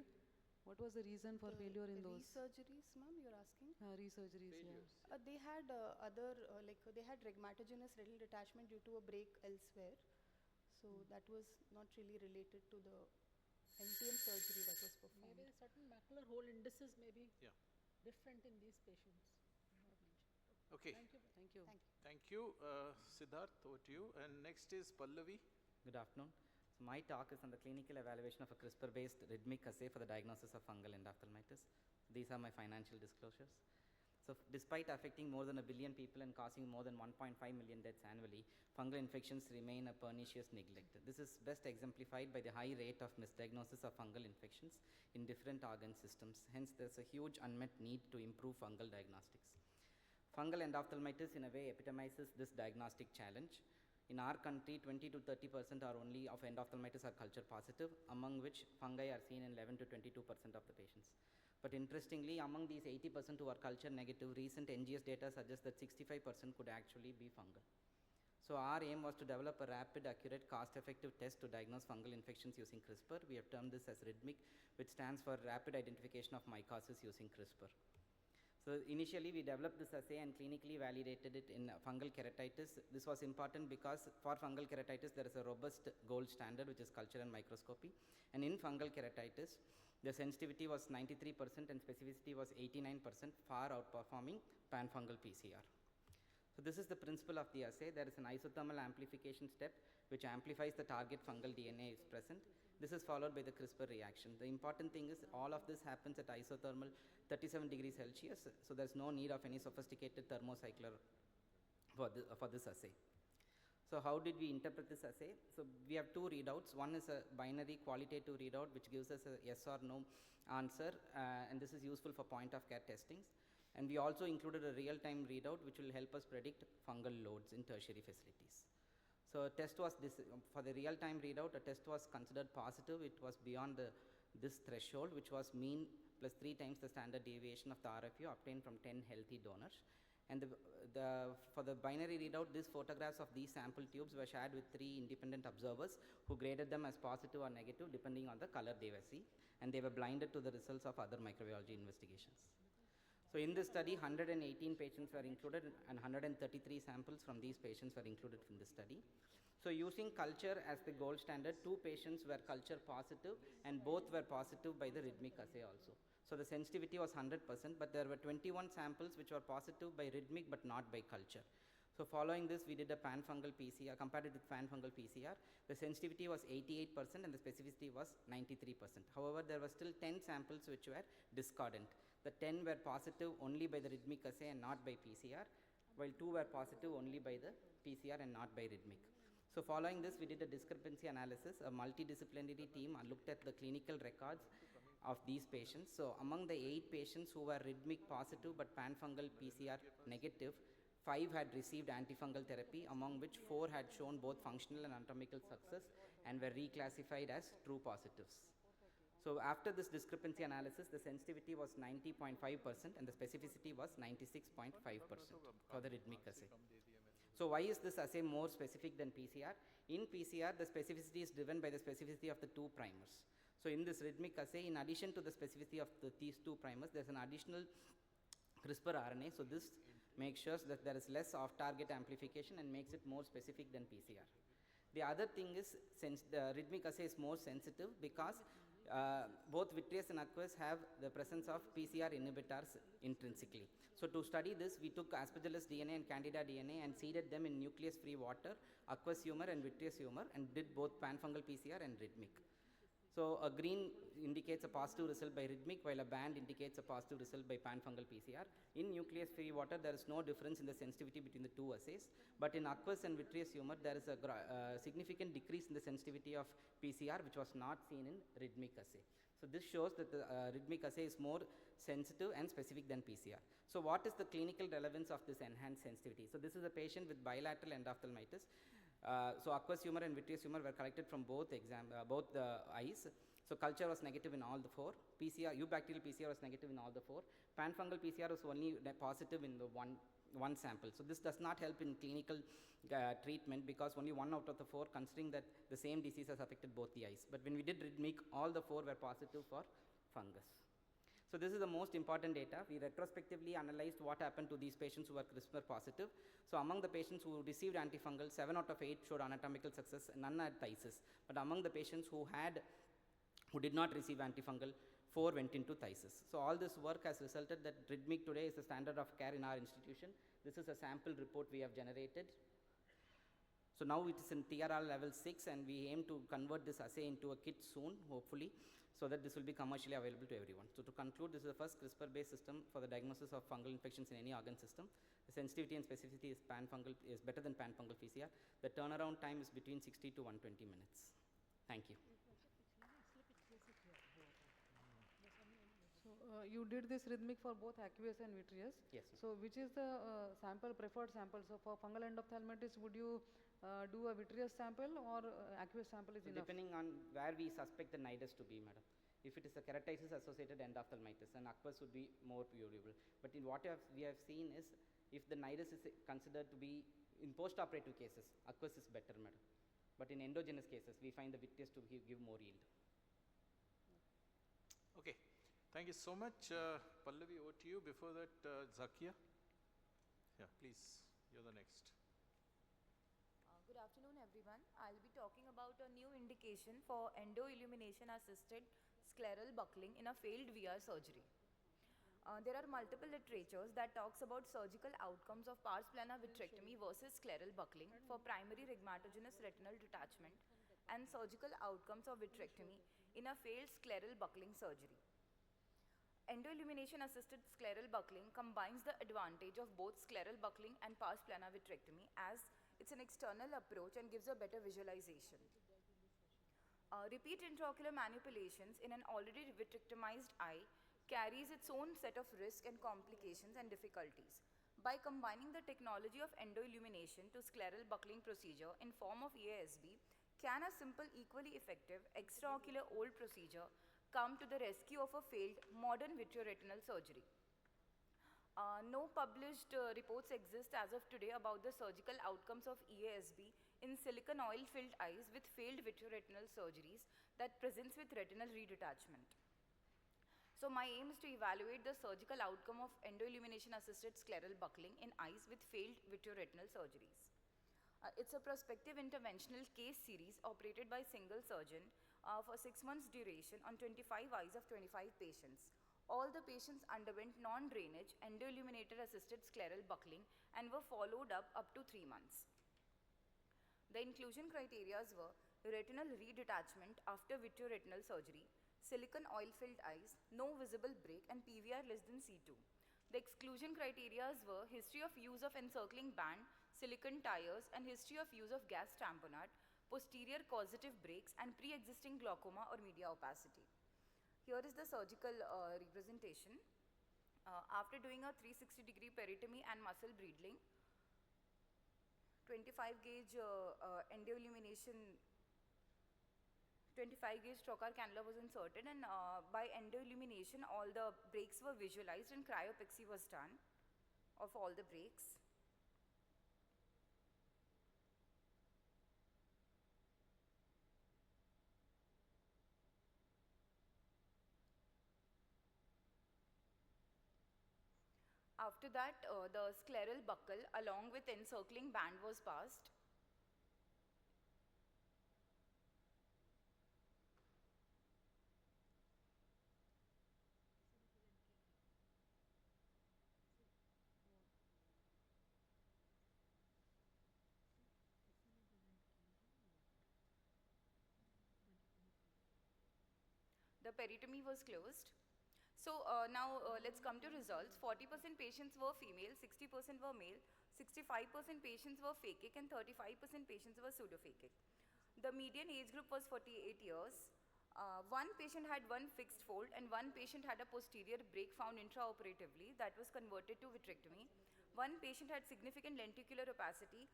What was the reason for failure in those? Resurgeries, ma'am, you're asking? Resurgeries, yeah. They had they had rhegmatogenous retinal detachment due to a break elsewhere. So that was not really related to the MTM surgery that was performed. Maybe certain macular hole indices may be different in these patients. Okay. Thank you. Thank you. Thank you. Siddharth, over to you. And next is Pallavi. Good afternoon. So my talk is on the clinical evaluation of a CRISPR-based rhythmic assay for the diagnosis of fungal endophthalmitis. These are my financial disclosures. So despite affecting more than 1 billion people and causing more than 1.5 million deaths annually, fungal infections remain a pernicious neglect. This is best exemplified by the high rate of misdiagnosis of fungal infections in different organ systems. Hence, there's a huge unmet need to improve fungal diagnostics. Fungal endophthalmitis in a way epitomizes this diagnostic challenge. In our country, 20 to 30% are only of endophthalmitis are culture positive, among which fungi are seen in 11 to 22% of the patients. But interestingly, among these 80% who are culture negative, recent NGS data suggests that 65% could actually be fungal. So our aim was to develop a rapid, accurate, cost-effective test to diagnose fungal infections using CRISPR. We have termed this as rhythmic, which stands for rapid identification of mycosis using CRISPR. So initially we developed this assay and clinically validated it in fungal keratitis. This was important because for fungal keratitis there is a robust gold standard, which is culture and microscopy. And in fungal keratitis, the sensitivity was 93% and specificity was 89%, far outperforming pan-fungal PCR. So this is the principle of the assay. There is an isothermal amplification step which amplifies the target fungal DNA is present. This is followed by the CRISPR reaction. The important thing is all of this happens at isothermal 37 degrees Celsius, so there's no need of any sophisticated thermocycler for this assay. So how did we interpret this assay? So we have two readouts. One is a binary qualitative readout which gives us a yes or no answer, and this is useful for point of care testings. And we also included a real-time readout which will help us predict fungal loads in tertiary facilities. So a test was this, for the real-time readout, a test was considered positive. It was beyond this threshold, which was mean plus 3 times the standard deviation of the RFU obtained from 10 healthy donors. And for the binary readout, these photographs of these sample tubes were shared with 3 independent observers who graded them as positive or negative depending on the color they were seeing, and they were blinded to the results of other microbiology investigations. So in this study, 118 patients were included and 133 samples from these patients were included in the study. So using culture as the gold standard, 2 patients were culture positive and both were positive by the rhythmic assay also. So the sensitivity was 100%, but there were 21 samples which were positive by rhythmic but not by culture. So following this, we did a pan-fungal PCR, compared it with pan-fungal PCR. The sensitivity was 88% and the specificity was 93%. However, there were still 10 samples which were discordant. The 10 were positive only by the rhythmic assay and not by PCR, while 2 were positive only by the PCR and not by rhythmic. So following this, we did a discrepancy analysis. A multidisciplinary team looked at the clinical records of these patients. So among the 8 patients who were rhythmic positive but pan-fungal PCR negative, 5 had received antifungal therapy, among which 4 had shown both functional and anatomical success and were reclassified as true positives. So after this discrepancy analysis, the sensitivity was 90.5% and the specificity was 96.5% for the rhythmic assay. So why is this assay more specific than PCR? In PCR, the specificity is driven by the specificity of the 2 primers. So in this rhythmic assay, in addition to the specificity of these 2 primers, there's an additional CRISPR RNA. So this makes sure that there is less off-target amplification and makes it more specific than PCR. The other thing is, since the rhythmic assay is more sensitive because both vitreous and aqueous have the presence of PCR inhibitors intrinsically. So to study this, we took Aspergillus DNA and Candida DNA and seeded them in nucleus-free water, aqueous humor and vitreous humor, and did both pan-fungal PCR and rhythmic. So a green indicates a positive result by rhythmic, while a band indicates a positive result by pan-fungal PCR. In nucleus-free water, there is no difference in the sensitivity between the 2 assays, but in aqueous and vitreous humor, there is a significant decrease in the sensitivity of PCR, which was not seen in rhythmic assay. So this shows that the rhythmic assay is more sensitive and specific than PCR. So what is the clinical relevance of this enhanced sensitivity? So this is a patient with bilateral endophthalmitis. So aqueous humor and vitreous humor were collected from both the eyes. So culture was negative in all the 4. PCR, eubacterial PCR was negative in all the 4. Pan-fungal PCR was only positive in the one sample. So this does not help in clinical treatment because only 1 out of the 4, considering that the same disease has affected both the eyes. But when we did rhythmic, all the 4 were positive for fungus. So this is the most important data. We retrospectively analyzed what happened to these patients who were CRISPR positive. So among the patients who received antifungal, 7 out of 8 showed anatomical success, none had phthisis. But among the patients who did not receive antifungal, 4 went into phthisis. So all this work has resulted that rhythmic today is the standard of care in our institution. This is a sample report we have generated. So now it is in TRR level 6 and we aim to convert this assay into a kit soon, hopefully, so that this will be commercially available to everyone. So to conclude, this is the first CRISPR-based system for the diagnosis of fungal infections in any organ system. The sensitivity and specificity is better than pan-fungal PCR. The turnaround time is between 60 to 120 minutes. Thank you. So you did this rhythmic for both aqueous and vitreous. Yes. So which is the preferred sample? So for fungal endophthalmitis, would you do a vitreous sample or aqueous sample is enough? Depending on where we suspect the nidus to be, madam. If it is a keratitis associated endophthalmitis, then aqueous would be more durable. But in what we have seen is, if the nidus is considered to be, in post-operative cases, aqueous is better, madam. But in endogenous cases, we find the vitreous to give more yield. Okay. Thank you so much. Pallavi, over to you. Before that, Zakia. Yeah, please. You're the next. Good afternoon, everyone. I'll be talking about a new indication for endoillumination assisted scleral buckling in a failed VR surgery. There are multiple literatures that talks about surgical outcomes of pars plana vitrectomy versus scleral buckling for primary rhegmatogenous retinal detachment and surgical outcomes of vitrectomy in a failed scleral buckling surgery. Endoillumination assisted scleral buckling combines the advantage of both scleral buckling and pars plana vitrectomy as it's an external approach and gives a better visualization. Repeat intraocular manipulations in an already vitrectomized eye carries its own set of risk and complications and difficulties. By combining the technology of endoillumination to scleral buckling procedure in form of AIOSB, can a simple, equally effective extraocular old procedure come to the rescue of a failed modern vitreoretinal surgery? No published reports exist as of today about the surgical outcomes of EASB in silicon oil-filled eyes with failed vitreoretinal surgeries that presents with retinal redetachment. So my aim is to evaluate the surgical outcome of endoillumination-assisted scleral buckling in eyes with failed vitreoretinal surgeries. It's a prospective interventional case series operated by single surgeon for 6 months duration on 25 eyes of 25 patients. All the patients underwent non-drainage endoilluminator-assisted scleral buckling and were followed up to 3 months. The inclusion criteria were retinal redetachment after vitreoretinal surgery, silicon oil-filled eyes, no visible break, and PVR less than C2. The exclusion criteria were history of use of encircling band, silicon tires, and history of use of gas tamponade, posterior causative breaks, and pre-existing glaucoma or media opacity. Here is the surgical representation. After doing a 360-degree peritomy and muscle breedling, 25-gauge endoillumination, 25-gauge trocar cannula was inserted, and by endoillumination, all the breaks were visualized and cryopexy was done of all the breaks. After that, the scleral buckle along with encircling band was passed. The peritomy was closed. So now let's come to results. 40% patients were female, 60% were male, 65% patients were phakic, and 35% patients were pseudophakic. The median age group was 48 years. One patient had one fixed fold and one patient had a posterior break found intraoperatively that was converted to vitrectomy. One patient had significant lenticular opacity,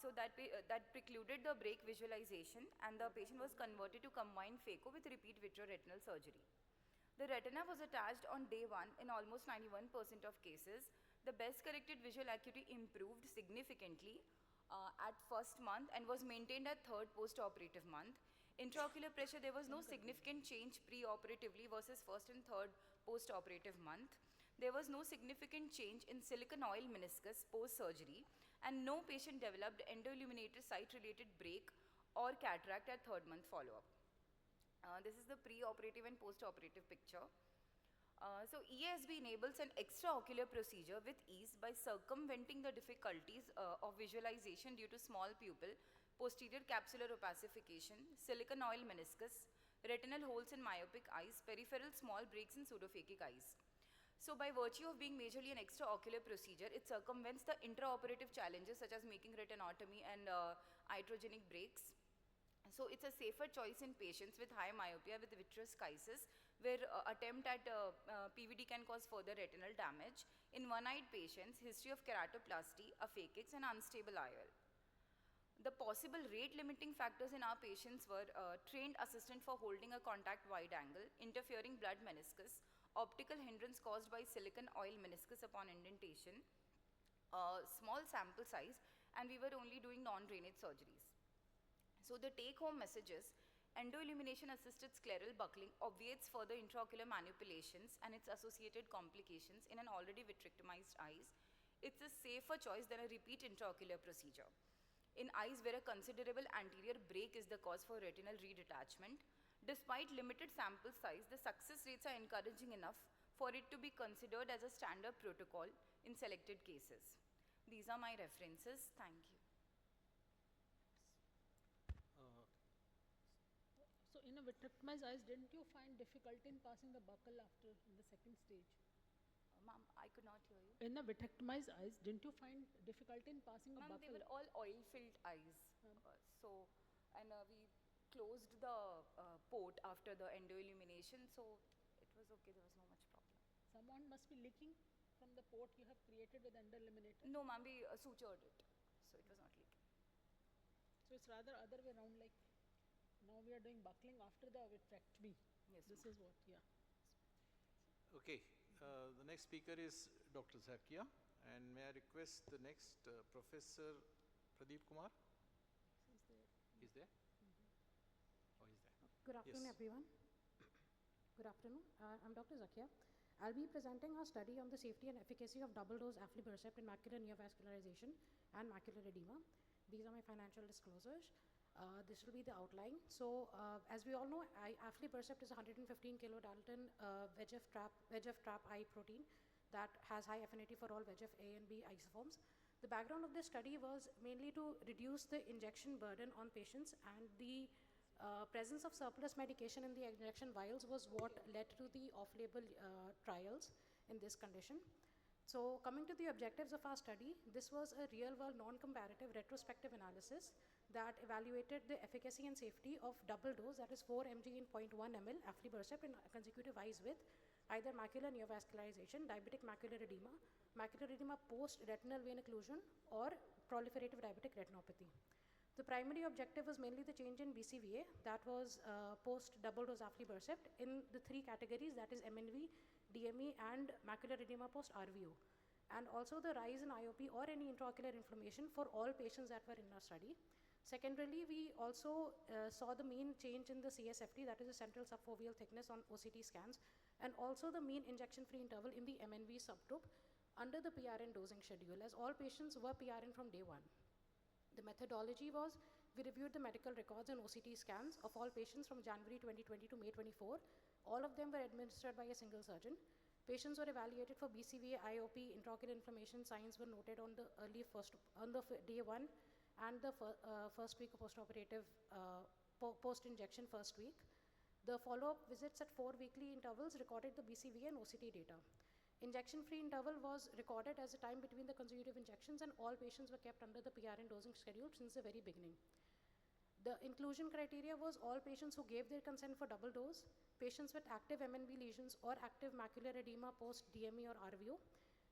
so that precluded the break visualization, and the patient was converted to combined phaco with repeat vitreoretinal surgery. The retina was attached on day 1 in almost 91% of cases. The best corrected visual acuity improved significantly at first month and was maintained at third post-operative month. Intraocular pressure, there was no significant change pre-operatively versus first and third post-operative month. There was no significant change in silicon oil meniscus post-surgery, and no patient developed endoilluminator site-related break or cataract at third month follow-up. This is the pre-operative and post-operative picture. So EASB enables an extraocular procedure with ease by circumventing the difficulties of visualization due to small pupil, posterior capsular opacification, silicon oil meniscus, retinal holes in myopic eyes, peripheral small breaks in pseudophakic eyes. So by virtue of being majorly an extraocular procedure, it circumvents the intraoperative challenges such as making retinotomy and iatrogenic breaks. So it's a safer choice in patients with high myopia with vitreous schisis, where attempt at PVD can cause further retinal damage. In one-eyed patients, history of keratoplasty, aphakics, and unstable IOL. The possible rate-limiting factors in our patients were trained assistant for holding a contact wide angle, interfering blood meniscus, optical hindrance caused by silicon oil meniscus upon indentation, small sample size, and we were only doing non-drainage surgeries. So the take-home messages: endoillumination-assisted scleral buckling obviates further intraocular manipulations and its associated complications in an already vitrectomized eyes. It's a safer choice than a repeat intraocular procedure. In eyes where a considerable anterior break is the cause for retinal redetachment, despite limited sample size, the success rates are encouraging enough for it to be considered as a standard protocol in selected cases. These are my references. Thank you. So in a vitrectomized eyes, didn't you find difficulty in passing the buccal after in the second stage? Ma'am, I could not hear you. In the vitrectomized eyes, didn't you find difficulty in passing a Ma'am, buccal? they were all oil-filled eyes. We closed the port after the endo-illumination, so it was okay, there was no much problem. Someone must be leaking from the port you have created with endo-illuminator. No, ma'am, we sutured it, so it was not leaking. So it's rather other way around, like now we are doing buckling after the vitrectomy. Yes, This is what, yeah. Okay, the next speaker is Dr. Zakia, and may I request the next Professor Pradeep Kumar? He's there? Oh, he's there. Good afternoon, everyone. Good afternoon. I'm Dr. Zakia. I'll be presenting our study on the safety and efficacy of double-dose aflibercept in macular neovascularization and macular edema. These are my financial disclosures. This will be the outline. So, as we all know, aflibercept is a 115 kilodalton VEGF trap eye protein that has high affinity for all VEGF A and B isoforms. The background of this study was mainly to reduce the injection burden on patients, and the presence of surplus medication in the injection vials was what led to the off-label trials in this condition. So coming to the objectives of our study, this was a real-world non-comparative retrospective analysis that evaluated the efficacy and safety of double dose, that is 4 mg in 0.1 ml aflibercept in consecutive eyes with either macular neovascularization, diabetic macular edema post-retinal vein occlusion, or proliferative diabetic retinopathy. The primary objective was mainly the change in BCVA, that was post-double dose aflibercept in the three categories, that is MNV, DME, and macular edema post-RVO, and also the rise in IOP or any intraocular inflammation for all patients that were in our study. Secondarily, we also saw the mean change in the CSFT, that is the central subfoveal thickness on OCT scans, and also the mean injection-free interval in the MNV subgroup under the PRN dosing schedule, as all patients were PRN from day one. The methodology was, we reviewed the medical records and OCT scans of all patients from January 2020 to May 24. All of them were administered by a single surgeon. Patients were evaluated for BCVA, IOP, intraocular inflammation signs were noted on the day one and the first week of post-operative, post-injection first week. The follow-up visits at 4 weekly intervals recorded the BCVA and OCT data. Injection-free interval was recorded as the time between the consecutive injections, and all patients were kept under the PRN dosing schedule since the very beginning. The inclusion criteria was all patients who gave their consent for double dose, patients with active MNV lesions or active macular edema post-DME or RVO.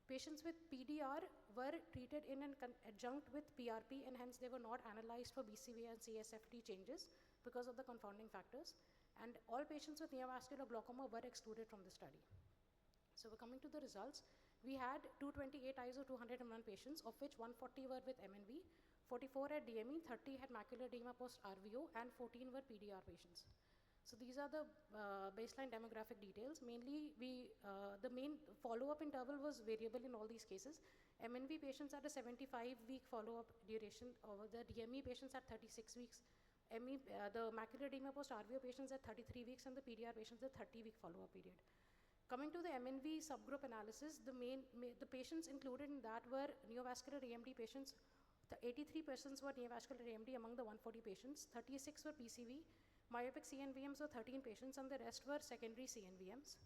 Patients with PDR were treated in an adjunct with PRP, and hence they were not analyzed for BCVA and CSFT changes because of the confounding factors. And all patients with neovascular glaucoma were excluded from the study. So we're coming to the results. We had 228 AIOS201 patients, of which 140 were with MNV, 44 had DME, 30 had macular edema post-RVO, and 14 were PDR patients. So these are the baseline demographic details. Mainly, the main follow-up interval was variable in all these cases. MNV patients had a 75-week follow-up duration, the DME patients had 36 weeks, the macular edema post-RVO patients had 33 weeks, and the PDR patients had 30-week follow-up period. Coming to the MNV subgroup analysis, the patients included in that were neovascular AMD patients. The 83 persons were neovascular AMD among the 140 patients, 36 were PCV, myopic CNVMs were 13 patients, and the rest were secondary CNVMs.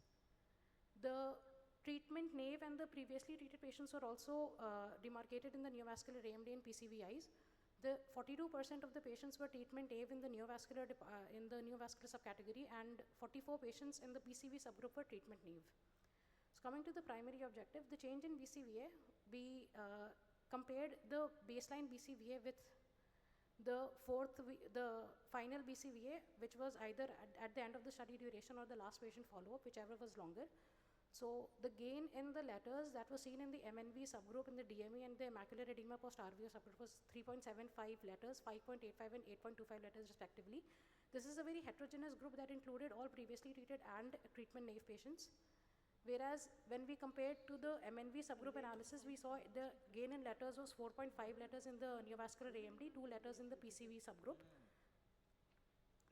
The treatment naive and the previously treated patients were also demarcated in the neovascular AMD and PCV eyes. The 42% of the patients were treatment naive in the neovascular subcategory, and 44 patients in the PCV subgroup were treatment naive. So coming to the primary objective, the change in BCVA, we compared the baseline BCVA with the final BCVA, which was either at the end of the study duration or the last patient follow-up, whichever was longer. So the gain in the letters that was seen in the MNV subgroup, in the DME and the macular edema post-RVO subgroup was 3.75 letters, 5.85 and 8.25 letters respectively. This is a very heterogeneous group that included all previously treated and treatment naive patients. Whereas when we compared to the MNV subgroup analysis, we saw the gain in letters was 4.5 letters in the neovascular AMD, 2 letters in the PCV subgroup.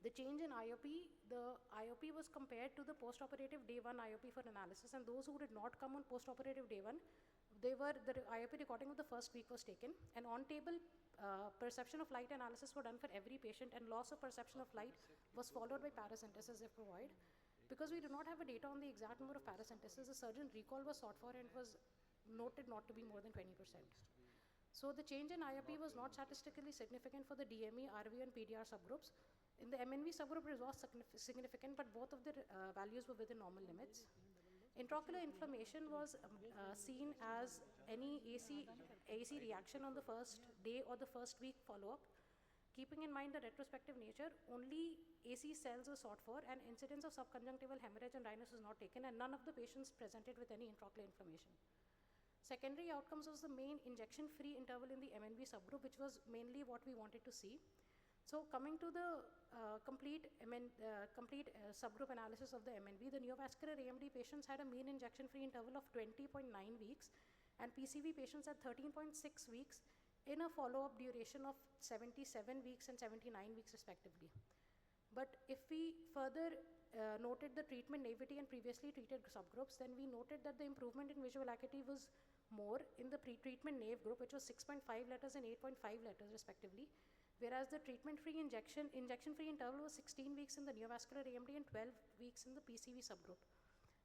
The change in IOP, the IOP was compared to the post-operative day 1 IOP for analysis, and those who did not come on post-operative day 1, the IOP recording of the first week was taken, and on-table perception of light analysis were done for every patient, and loss of perception of light was followed by paracentesis if provided. Because we do not have a data on the exact number of paracentesis, the surgeon recall was sought for and was noted not to be more than 20%. So the change in IOP was not statistically significant for the DME, RV, and PDR subgroups. In the MNV subgroup, it was significant, but both of the values were within normal limits. Intraocular inflammation was seen as any AC reaction on the first day or the first week follow-up. Keeping in mind the retrospective nature, only AC cells were sought for, and incidence of subconjunctival hemorrhage and dryness was not taken, and none of the patients presented with any intraocular inflammation. Secondary outcomes was the main injection-free interval in the MNV subgroup, which was mainly what we wanted to see. So coming to the complete subgroup analysis of the MNV, the neovascular AMD patients had a mean injection-free interval of 20.9 weeks, and PCV patients had 13.6 weeks in a follow-up duration of 77 weeks and 79 weeks respectively. But if we further noted the treatment naivety and previously treated subgroups, then we noted that the improvement in visual acuity was more in the pre-treatment naive group, which was 6.5 letters and 8.5 letters respectively, whereas the treatment-free injection-free interval was 16 weeks in the neovascular AMD and 12 weeks in the PCV subgroup.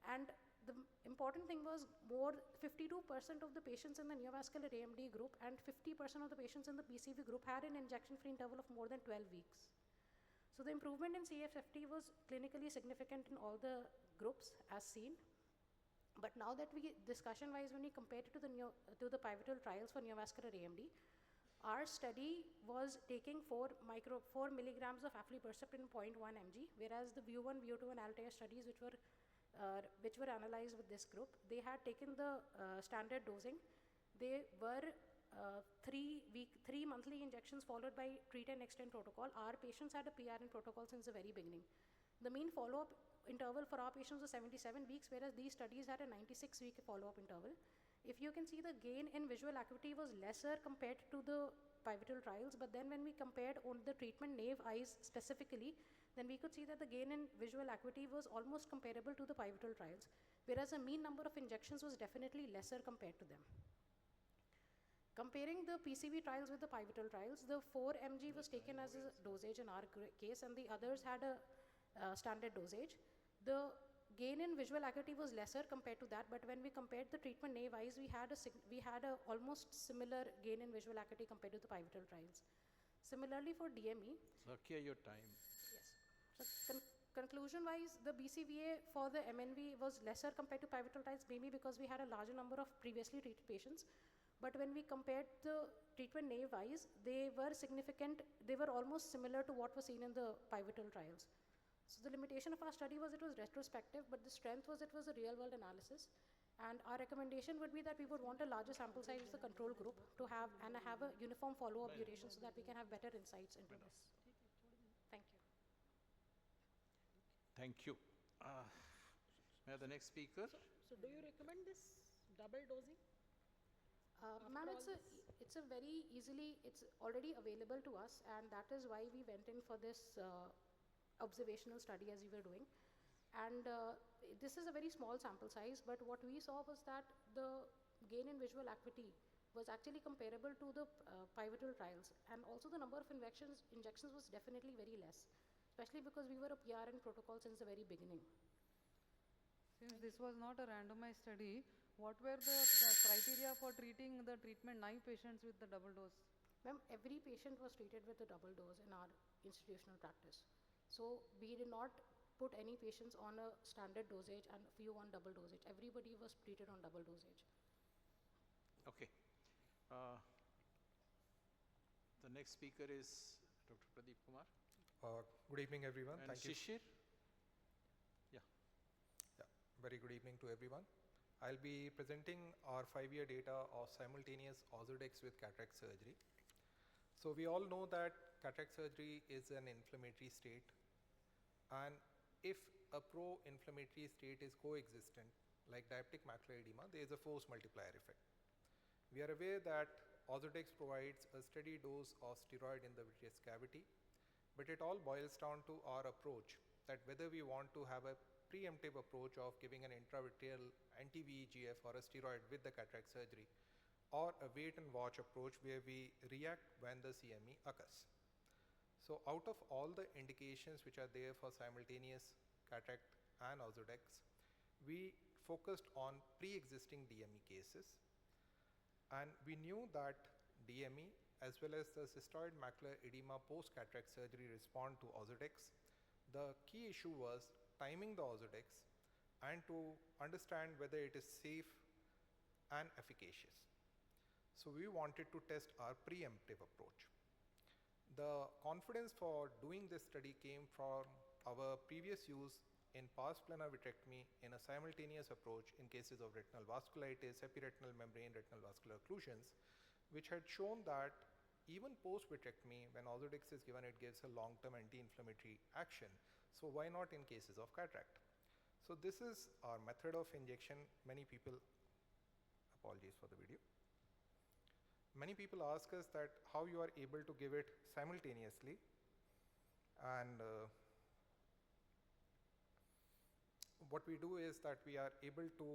And the important thing was 52% of the patients in the neovascular AMD group and 50% of the patients in the PCV group had an injection-free interval of more than 12 weeks. So the improvement in CFFT was clinically significant in all the groups as seen. But now that discussion-wise, when we compared it to the pivotal trials for neovascular AMD, our study was taking 4 milligrams of aflibercept in 0.1 mg, whereas the View 1, View 2, and Altair studies, which were analyzed with this group, they had taken the standard dosing. They were 3 monthly injections followed by treat and extend protocol. Our patients had a PRN protocol since the very beginning. The mean follow-up interval for our patients was 77 weeks, whereas these studies had a 96-week follow-up interval. If you can see, the gain in visual acuity was lesser compared to the pivotal trials, but then when we compared on the treatment naive eyes specifically, then we could see that the gain in visual acuity was almost comparable to the pivotal trials, whereas the mean number of injections was definitely lesser compared to them. Comparing the PCV trials with the pivotal trials, the 4 mg was taken as a dosage in our case, and the others had a standard dosage. The gain in visual acuity was lesser compared to that, but when we compared the treatment naive eyes, we had a almost similar gain in visual acuity compared to the pivotal trials. Similarly for DME. Zakia, your time. Yes. So conclusion-wise, the BCVA for the MNV was lesser compared to pivotal trials, maybe because we had a larger number of previously treated patients. But when we compared the treatment naive eyes, they were significant. They were almost similar to what was seen in the pivotal trials. So the limitation of our study was it was retrospective, but the strength was it was a real-world analysis. And our recommendation would be that we would want a larger sample size as the control group to have a uniform follow-up duration so that we can have better insights into this. Thank you. Thank you. May I have the next speaker? So do you recommend this double dosing? Ma'am, it's already available to us, and that is why we went in for this observational study as we were doing. And this is a very small sample size, but what we saw was that the gain in visual acuity was actually comparable to the pivotal trials, and also the number of injections was definitely very less, especially because we were a PRN protocol since the very beginning. Since this was not a randomized study, what were the criteria for treating the treatment-naive patients with the double dose? Ma'am, every patient was treated with a double dose in our institutional practice. So we did not put any patients on a standard dosage and few on double dosage. Everybody was treated on double dosage. Okay. The next speaker is Dr. Pradeep Kumar. Good evening, everyone. And Thank you. Shishir. Yeah. Very good evening to everyone. I'll be presenting our 5-year data of simultaneous Ozurdex with cataract surgery. So we all know that cataract surgery is an inflammatory state, and if a pro-inflammatory state is coexistent, like diabetic macular edema, there is a force multiplier effect. We are aware that Ozurdex provides a steady dose of steroid in the vitreous cavity, but it all boils down to our approach, that whether we want to have a preemptive approach of giving an intravitreal anti-VEGF or a steroid with the cataract surgery, or a wait and watch approach where we react when the CME occurs. So out of all the indications which are there for simultaneous cataract and Ozurdex, we focused on pre-existing DME cases, and we knew that DME as well as the cystoid macular edema post-cataract surgery respond to Ozurdex. The key issue was timing the Ozurdex and to understand whether it is safe and efficacious. So we wanted to test our preemptive approach. The confidence for doing this study came from our previous use in pars plana vitrectomy in a simultaneous approach in cases of retinal vasculitis, epiretinal membrane retinal vascular occlusions, which had shown that even post vitrectomy, when Ozurdex is given, it gives a long-term anti-inflammatory action. So why not in cases of cataract? So this is our method of injection. Many people, apologies for the video. Many people ask us that how you are able to give it simultaneously, and what we do is that we are able to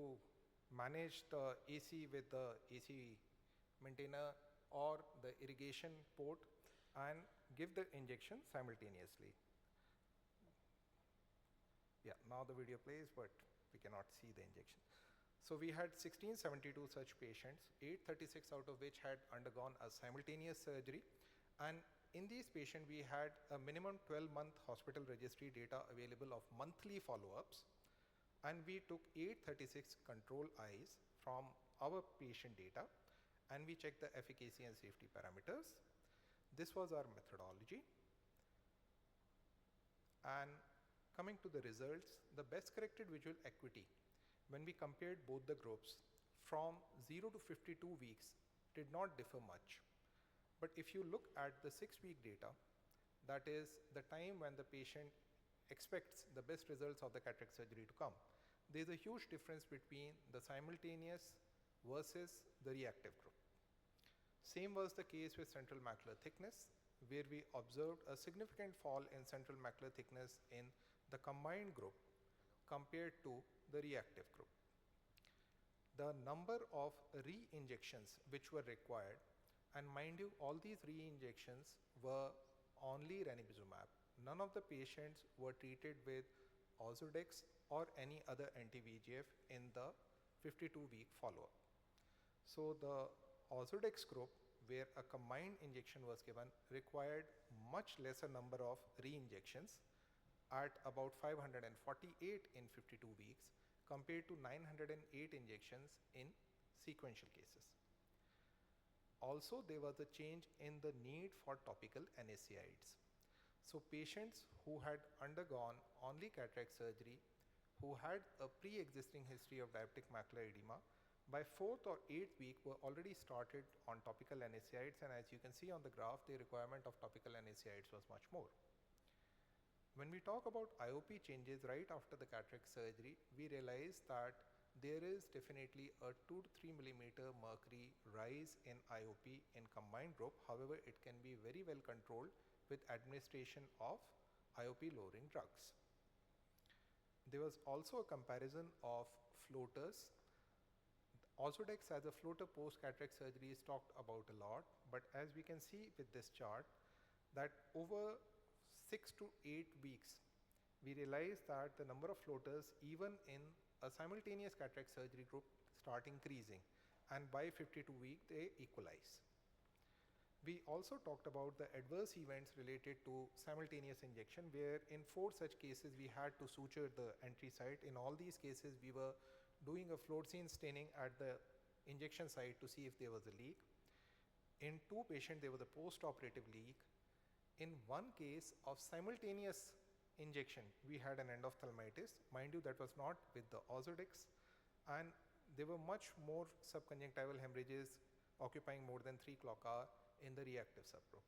manage the AC with the AC maintainer or the irrigation port and give the injection simultaneously. Yeah, now the video plays, but we cannot see the injection. So we had 1672 such patients, 836 out of which had undergone a simultaneous surgery, and in these patients we had a minimum 12-month hospital registry data available of monthly follow-ups, and we took 836 control eyes from our patient data, and we checked the efficacy and safety parameters. This was our methodology. And coming to the results, the best corrected visual acuity, when we compared both the groups from 0 to 52 weeks, did not differ much. But if you look at the 6-week data, that is the time when the patient expects the best results of the cataract surgery to come, there is a huge difference between the simultaneous versus the reactive group. Same was the case with central macular thickness, where we observed a significant fall in central macular thickness in the combined group compared to the reactive group. The number of re-injections which were required, and mind you, all these re-injections were only ranibizumab. None of the patients were treated with Ozurdex or any other anti-VEGF in the 52-week follow-up. So the Ozurdex group, where a combined injection was given, required much lesser number of re-injections at about 548 in 52 weeks compared to 908 injections in sequential cases. Also, there was a change in the need for topical NSAIDs. So patients who had undergone only cataract surgery, who had a pre-existing history of diabetic macular edema, by 4th or 8th week were already started on topical NSAIDs, and as you can see on the graph, the requirement of topical NSAIDs was much more. When we talk about IOP changes right after the cataract surgery, we realize that there is definitely a 2 to 3 millimeter mercury rise in IOP in combined group. However, it can be very well controlled with administration of IOP lowering drugs. There was also a comparison of floaters. Ozurdex as a floater post-cataract surgery is talked about a lot, but as we can see with this chart, that over 6 to 8 weeks, we realized that the number of floaters even in a simultaneous cataract surgery group start increasing, and by 52 week they equalize. We also talked about the adverse events related to simultaneous injection, where in 4 such cases we had to suture the entry site. In all these cases we were doing a fluorescein staining at the injection site to see if there was a leak. In 2 patients there was a post-operative leak. In 1 case of simultaneous injection, we had an endophthalmitis. Mind you, that was not with the Ozurdex, and there were much more subconjunctival hemorrhages occupying more than 3 clock hour in the reactive subgroup.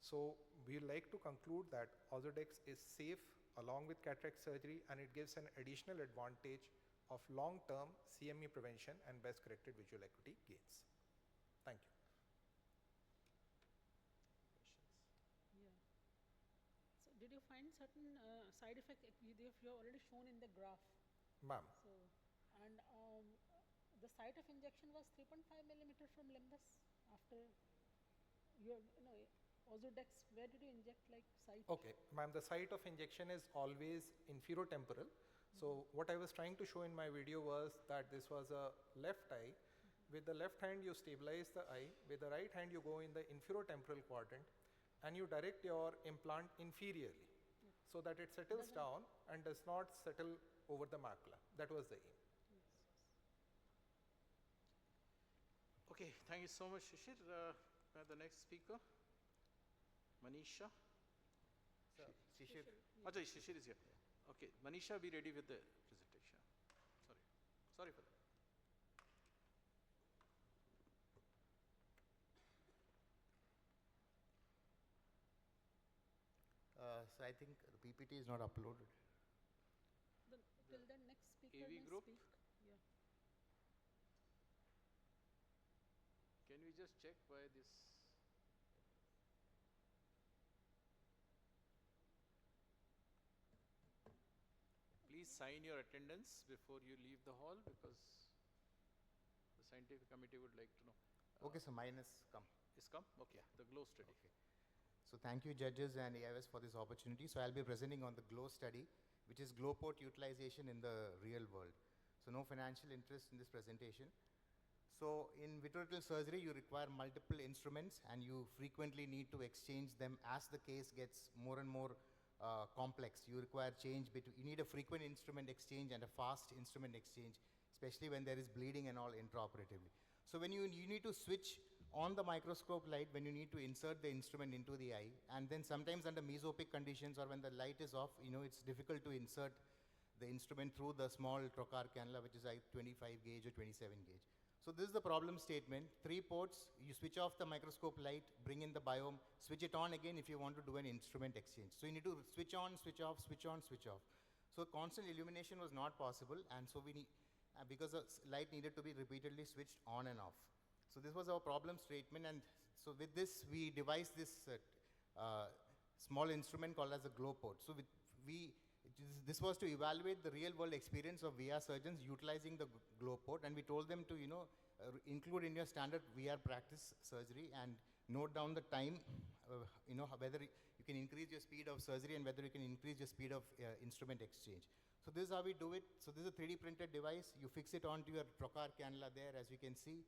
So we like to conclude that Ozurdex is safe along with cataract surgery, and it gives an additional advantage of long-term CME prevention and best corrected visual acuity gains. Thank you. certain side effect if you have already shown in the graph. Ma'am. So, and the site of injection was 3.5 millimeter from limbus after your, Ozurdex. Where did you inject, like, site? Okay, ma'am, the site of injection is always inferotemporal. So what I was trying to show in my video was that this was a left eye. With the left hand you stabilize the eye, with the right hand you go in the inferotemporal quadrant and you direct your implant inferiorly so that it settles down and does not settle over the macula. That was the aim. Okay, thank you so much, Shishir. The next speaker, Manisha. Shishir. Ajay, Shishir is here. Okay, Manisha, be ready with the presentation. Sorry for that. So I think the PPT is not uploaded. Till the next speaker AV may group. speak. Yeah. Can we just check why this? Please sign your attendance before you leave the hall, because the scientific committee would like to know. Okay, so mine is come. Is come? Okay, the GLOW study. Okay. So thank you, judges and AIOS, for this opportunity. So I'll be presenting on the GLOW study, which is glow port utilization in the real world. So no financial interest in this presentation. So in vitreoretinal surgery, you require multiple instruments and you frequently need to exchange them as the case gets more and more complex. You require change between, you need a frequent instrument exchange and a fast instrument exchange, especially when there is bleeding and all intraoperatively. So when you need to switch on the microscope light when you need to insert the instrument into the eye, and then sometimes under mesopic conditions or when the light is off, it's difficult to insert the instrument through the small trocar cannula, which is either 25 gauge or 27 gauge. So this is the problem statement. 3 ports, you switch off the microscope light, bring in the biome, switch it on again if you want to do an instrument exchange. So you need to switch on, switch off, switch on, switch off. So constant illumination was not possible, and so we need, because the light needed to be repeatedly switched on and off. So this was our problem statement, and so with this we devised this small instrument called as a glow port. So this was to evaluate the real world experience of VR surgeons utilizing the glow port, and we told them to include in your standard VR practice surgery and note down the time, whether you can increase your speed of surgery and whether you can increase your speed of instrument exchange. So this is how we do it. So this is a 3D printed device. You fix it onto your trocar cannula there, as you can see.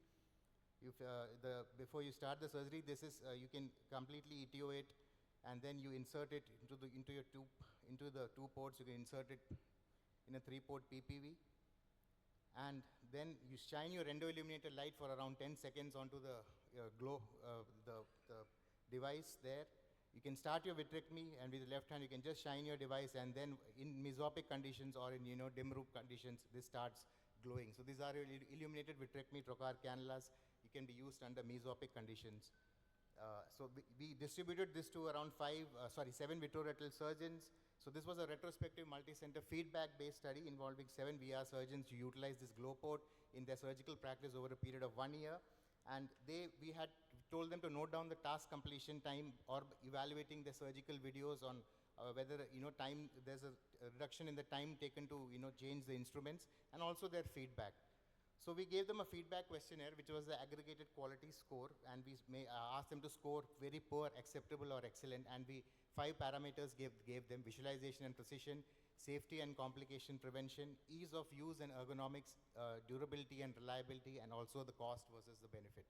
Before you start the surgery, this is you can completely ETO it, and then you insert it into your tube, into the 2 ports. You can insert it in a 3-port PPV, and then you shine your endo illuminator light for around 10 seconds onto the the device there. You can start your vitrectomy, and with the left hand you can just shine your device, and then in mesopic conditions or in dim room conditions, this starts glowing. So these are your illuminated vitrectomy trocar cannulas. You can be used under mesopic conditions. So we distributed this to around 7 vitreoretinal surgeons. So this was a retrospective multi-center feedback-based study involving 7 VR surgeons who utilized this glow port in their surgical practice over a period of 1 year. And we had told them to note down the task completion time or evaluating the surgical videos on whether there's a reduction in the time taken to change the instruments, and also their feedback. So we gave them a feedback questionnaire, which was the aggregated quality score, and we asked them to score very poor, acceptable, or excellent, and 5 parameters gave them: visualization and precision, safety and complication prevention, ease of use and ergonomics, durability and reliability, and also the cost versus the benefit.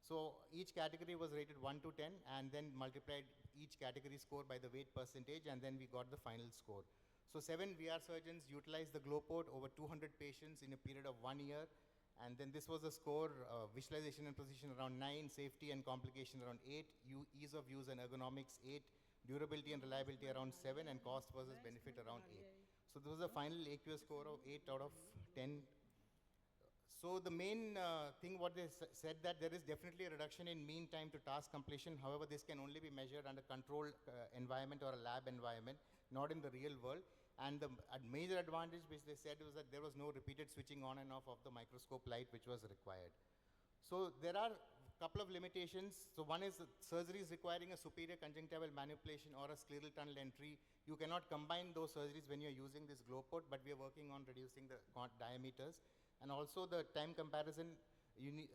So each category was rated 1 to 10, and then multiplied each category score by the weight percentage, and then we got the final score. So 7 VR surgeons utilized the glow port over 200 patients in a period of 1 year, and then this was a score: visualization and precision around 9, safety and complication around 8, ease of use and ergonomics 8, durability and reliability around 7, and cost versus benefit around 8. So this was a final AQS score of 8 out of 10. So the main thing what they said, that there is definitely a reduction in mean time to task completion. However, this can only be measured under controlled environment or a lab environment, not in the real world. And the major advantage which they said was that there was no repeated switching on and off of the microscope light which was required. So there are couple of limitations. So one is that surgeries requiring a superior conjunctival manipulation or a scleral tunnel entry. You cannot combine those surgeries when you're using this glow port, but we are working on reducing the diameters. And also the time comparison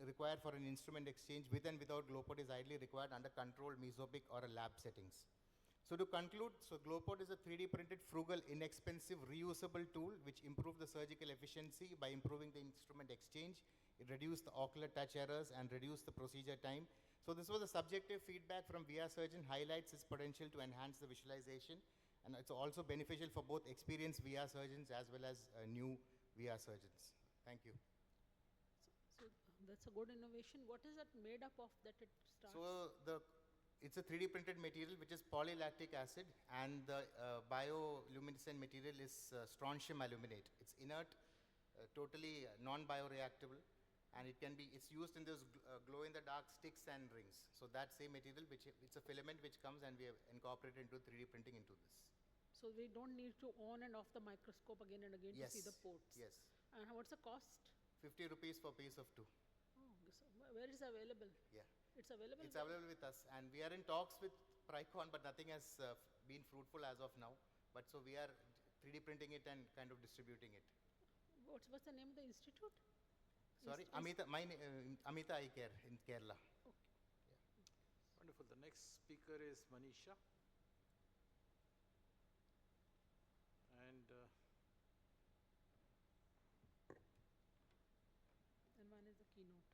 required for an instrument exchange with and without glow port is ideally required under controlled mesopic or a lab settings. So to conclude, so GlowPort is a 3D printed, frugal, inexpensive, reusable tool which improves the surgical efficiency by improving the instrument exchange. It reduced the ocular touch errors and reduced the procedure time. So this was a subjective feedback from VR surgeon, highlights its potential to enhance the visualization. And it's also beneficial for both experienced VR surgeons as well as new VR surgeons. Thank you. So that's a good innovation. What is it made up of that it starts? So it's a 3D printed material which is polylactic acid, and the bioluminescent material is strontium aluminate. It's inert, totally non-bioreactable, and it's used in those glow-in-the-dark sticks and rings. So that same material, it's a filament which comes, and we have incorporated into 3D printing into this. So we don't need to on and off the microscope again and again Yes. to see the ports. Yes. And what's the cost? 50 rupees for piece of 2. Oh, so where is it available? Yeah. It's available? It's available with us, and we are in talks with Pricon, but nothing has been fruitful as of now. But so we are 3D printing it and kind of distributing it. What's the name of the institute? Sorry, Amita Eye Care in Kerala. Okay. Yeah. Wonderful. The next speaker is Manisha. And one is the keynote.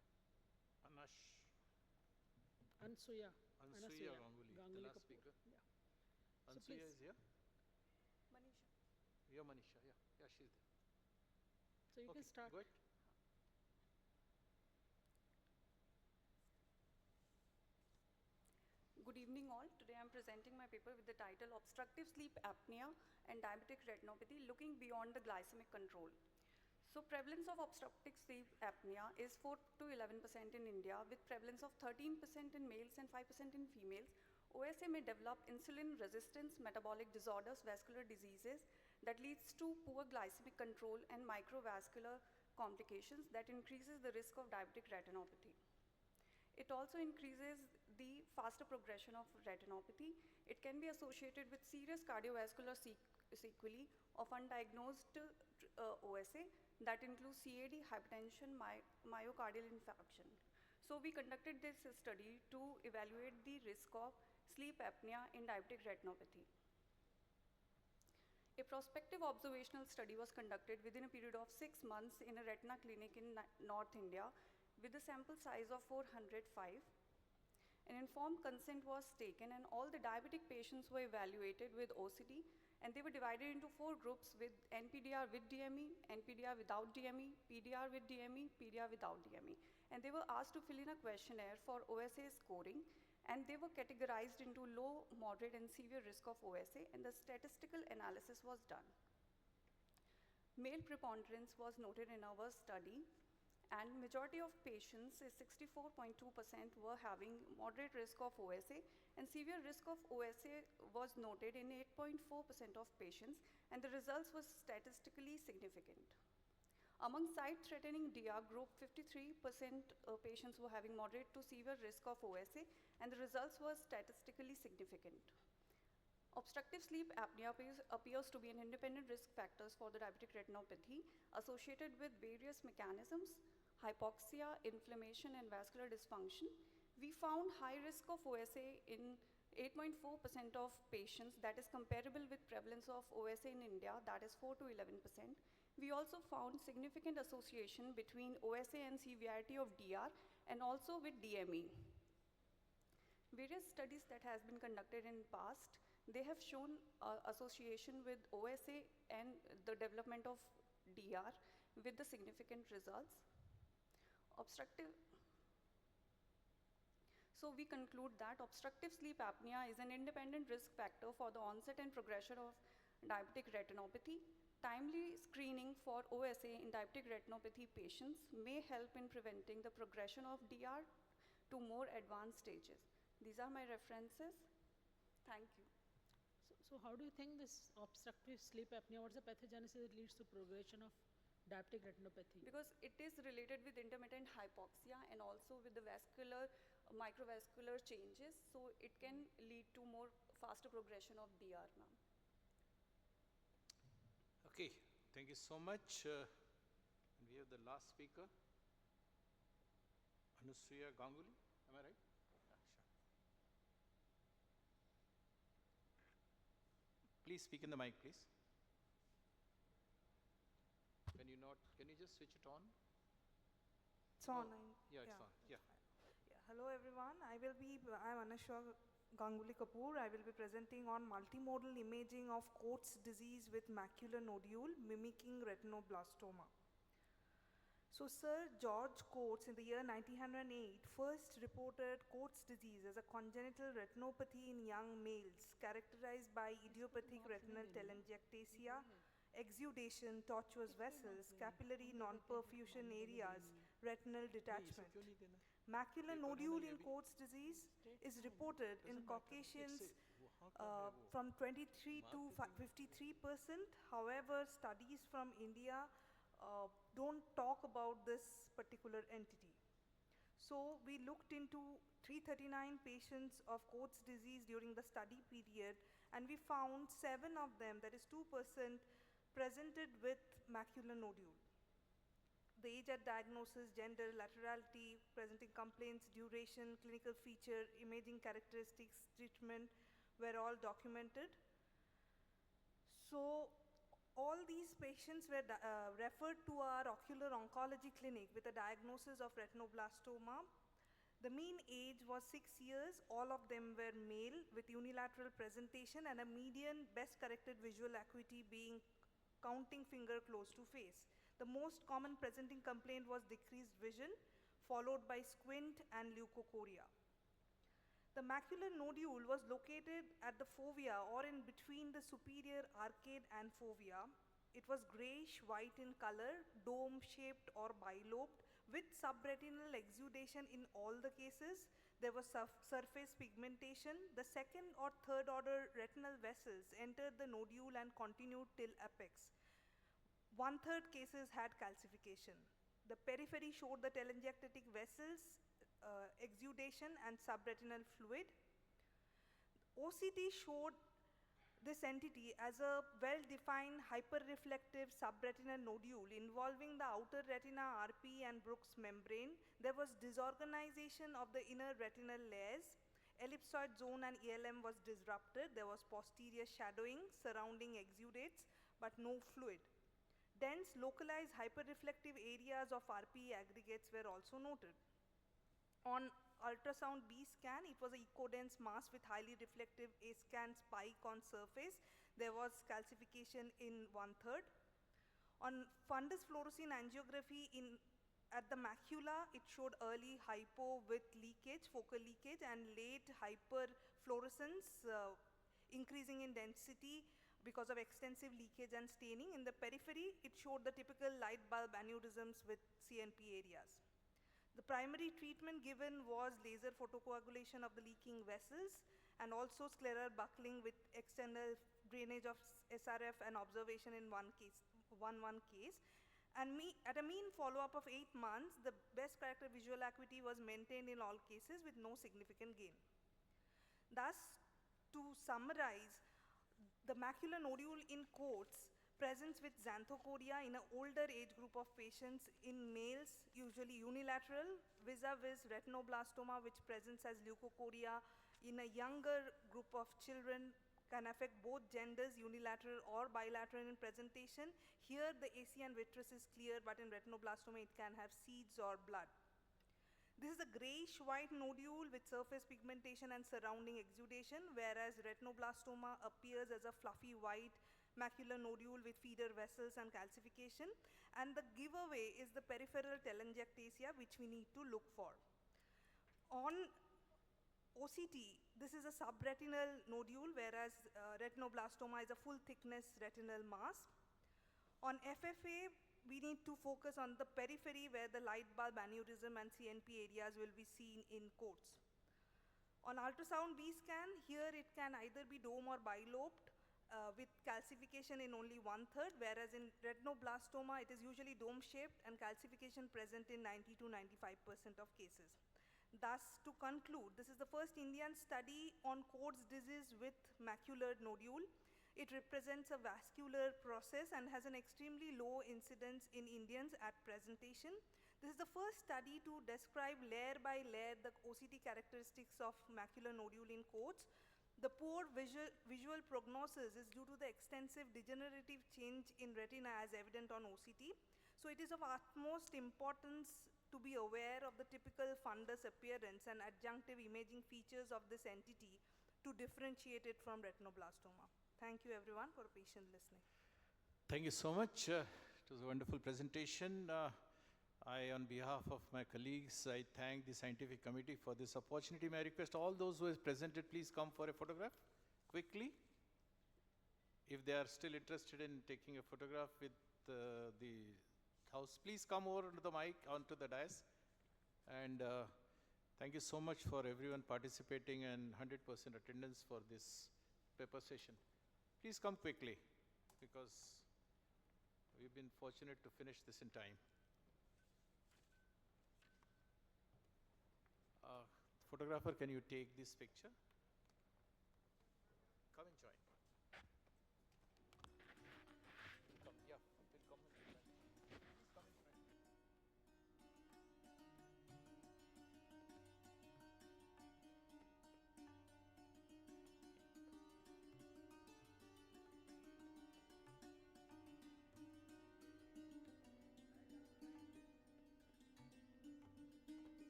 Ansuya Ansuya Ganguly, the last speaker. Yeah. Ansuya is here? Manisha. You're Manisha, yeah. Yeah, she's there. So you can start. Go ahead. Good evening all. Today I'm presenting my paper with the title Obstructive Sleep Apnea and Diabetic Retinopathy Looking Beyond the Glycemic Control. So prevalence of obstructive sleep apnea is 4 to 11% in India, with prevalence of 13% in males and 5% in females. OSA may develop insulin resistance, metabolic disorders, vascular diseases that leads to poor glycemic control and microvascular complications that increases the risk of diabetic retinopathy. It also increases the faster progression of retinopathy. It can be associated with serious cardiovascular sequelae of undiagnosed OSA that includes CAD, hypertension, myocardial infarction. So we conducted this study to evaluate the risk of sleep apnea in diabetic retinopathy. A prospective observational study was conducted within a period of 6 months in a retina clinic in North India with a sample size of 405. An informed consent was taken and all the diabetic patients were evaluated with OCT, and they were divided into 4 groups with NPDR with DME, NPDR without DME, PDR with DME, PDR without DME. And they were asked to fill in a questionnaire for OSA scoring, and they were categorized into low, moderate, and severe risk of OSA, and the statistical analysis was done. Male preponderance was noted in our study, and majority of patients, 64.2%, were having moderate risk of OSA, and severe risk of OSA was noted in 8.4% of patients, and the results were statistically significant. Among sight-threatening DR group, 53% patients were having moderate to severe risk of OSA, and the results were statistically significant. Obstructive sleep apnea appears to be an independent risk factor for the diabetic retinopathy associated with various mechanisms, hypoxia, inflammation, and vascular dysfunction. We found high risk of OSA in 8.4% of patients, that is comparable with prevalence of OSA in India, that is 4 to 11%. We also found significant association between OSA and severity of DR and also with DME. Various studies that has been conducted in past, they have shown association with OSA and the development of DR with the significant results. So we conclude that obstructive sleep apnea is an independent risk factor for the onset and progression of diabetic retinopathy. Timely screening for OSA in diabetic retinopathy patients may help in preventing the progression of DR to more advanced stages. These are my references. Thank you. So how do you think this obstructive sleep apnea, what's the pathogenesis that leads to progression of diabetic retinopathy? Because it is related with intermittent hypoxia and also with the vascular, microvascular changes. So it can lead to more faster progression of DR, ma'am. Okay, thank you so much. And we have the last speaker, Anusuya Ganguly. Am I right? Yeah, sure. Please speak in the mic, please. Can you just switch it on? It's on. Yeah, it's on. Yeah. Hello everyone. I'm Anusha Ganguly Kapoor. I will be presenting on multimodal imaging of Coats disease with macular nodule mimicking retinoblastoma. So Sir George Coats in the year 1908 first reported Coats disease as a congenital retinopathy in young males characterized by idiopathic retinal telangiectasia, exudation, tortuous vessels, capillary non-perfusion areas, retinal detachment. Macular nodule in Coats disease is reported in Caucasians from 23 to 53%. However, studies from India don't talk about this particular entity. So we looked into 339 patients of Coats disease during the study period, and we found 7 of them, that is 2%, presented with macular nodule. The age at diagnosis, gender, laterality, presenting complaints, duration, clinical feature, imaging characteristics, treatment were all documented. So all these patients were referred to our ocular oncology clinic with a diagnosis of retinoblastoma. The mean age was 6 years. All of them were male with unilateral presentation and a median best corrected visual acuity being counting finger close to face. The most common presenting complaint was decreased vision, followed by squint and leukocoria. The macular nodule was located at the fovea or in between the superior arcade and fovea. It was grayish white in color, dome-shaped or bilobed, with subretinal exudation in all the cases. There was surface pigmentation. The second or third order retinal vessels entered the nodule and continued till apex. 1/3 cases had calcification. The periphery showed the telangiectatic vessels, exudation and subretinal fluid. OCT showed this entity as a well-defined hyperreflective subretinal nodule involving the outer retina, RP and Brooks membrane. There was disorganization of the inner retinal layers. Ellipsoid zone and ELM was disrupted. There was posterior shadowing surrounding exudates, but no fluid. Dense localized hyperreflective areas of RPE aggregates were also noted. On ultrasound B scan, it was an eco-dense mass with highly reflective A-scan spike on surface. There was calcification in 1/3. On fundus fluorescein angiography at the macula, it showed early hypo with leakage, focal leakage, and late hyperfluorescence, increasing in density because of extensive leakage and staining. In the periphery, it showed the typical light bulb aneurysms with CNP areas. The primary treatment given was laser photocoagulation of the leaking vessels and also scleral buckling with external drainage of SRF and observation in one case. And at a mean follow-up of 8 months, the best corrected visual acuity was maintained in all cases with no significant gain. Thus, to summarize, the macular nodule in Coats presents with xanthochoria in an older age group of patients in males, usually unilateral, vis-a-vis retinoblastoma, which presents as leukocoria in a younger group of children, can affect both genders, unilateral or bilateral in presentation. Here, the AC and vitreous is clear, but in retinoblastoma, it can have seeds or blood. This is a grayish-white nodule with surface pigmentation and surrounding exudation, whereas retinoblastoma appears as a fluffy white macular nodule with feeder vessels and calcification. And the giveaway is the peripheral telangiectasia, which we need to look for. On OCT, this is a subretinal nodule, whereas retinoblastoma is a full-thickness retinal mass. On FFA, we need to focus on the periphery where the light bulb aneurysm and CNP areas will be seen in Coats. On ultrasound B scan, here it can either be dome or bilobed, with calcification in only 1/3, whereas in retinoblastoma, it is usually dome-shaped and calcification present in 90 to 95% of cases. Thus, to conclude, this is the first Indian study on Coats disease with macular nodule. It represents a vascular process and has an extremely low incidence in Indians at presentation. This is the first study to describe layer by layer the OCT characteristics of macular nodule in Coats. The poor visual prognosis is due to the extensive degenerative change in retina as evident on OCT. So it is of utmost importance to be aware of the typical fundus appearance and adjunctive imaging features of this entity to differentiate it from retinoblastoma. Thank you everyone for patient listening. Thank you so much. It was a wonderful presentation. On behalf of my colleagues, I thank the scientific committee for this opportunity. May I request all those who have presented, please come for a photograph quickly. If they are still interested in taking a photograph with the house, please come over to the mic, onto the dais. And thank you so much for everyone participating and 100% attendance for this paper session. Please come quickly because we've been fortunate to finish this in time. Photographer, can you take this picture?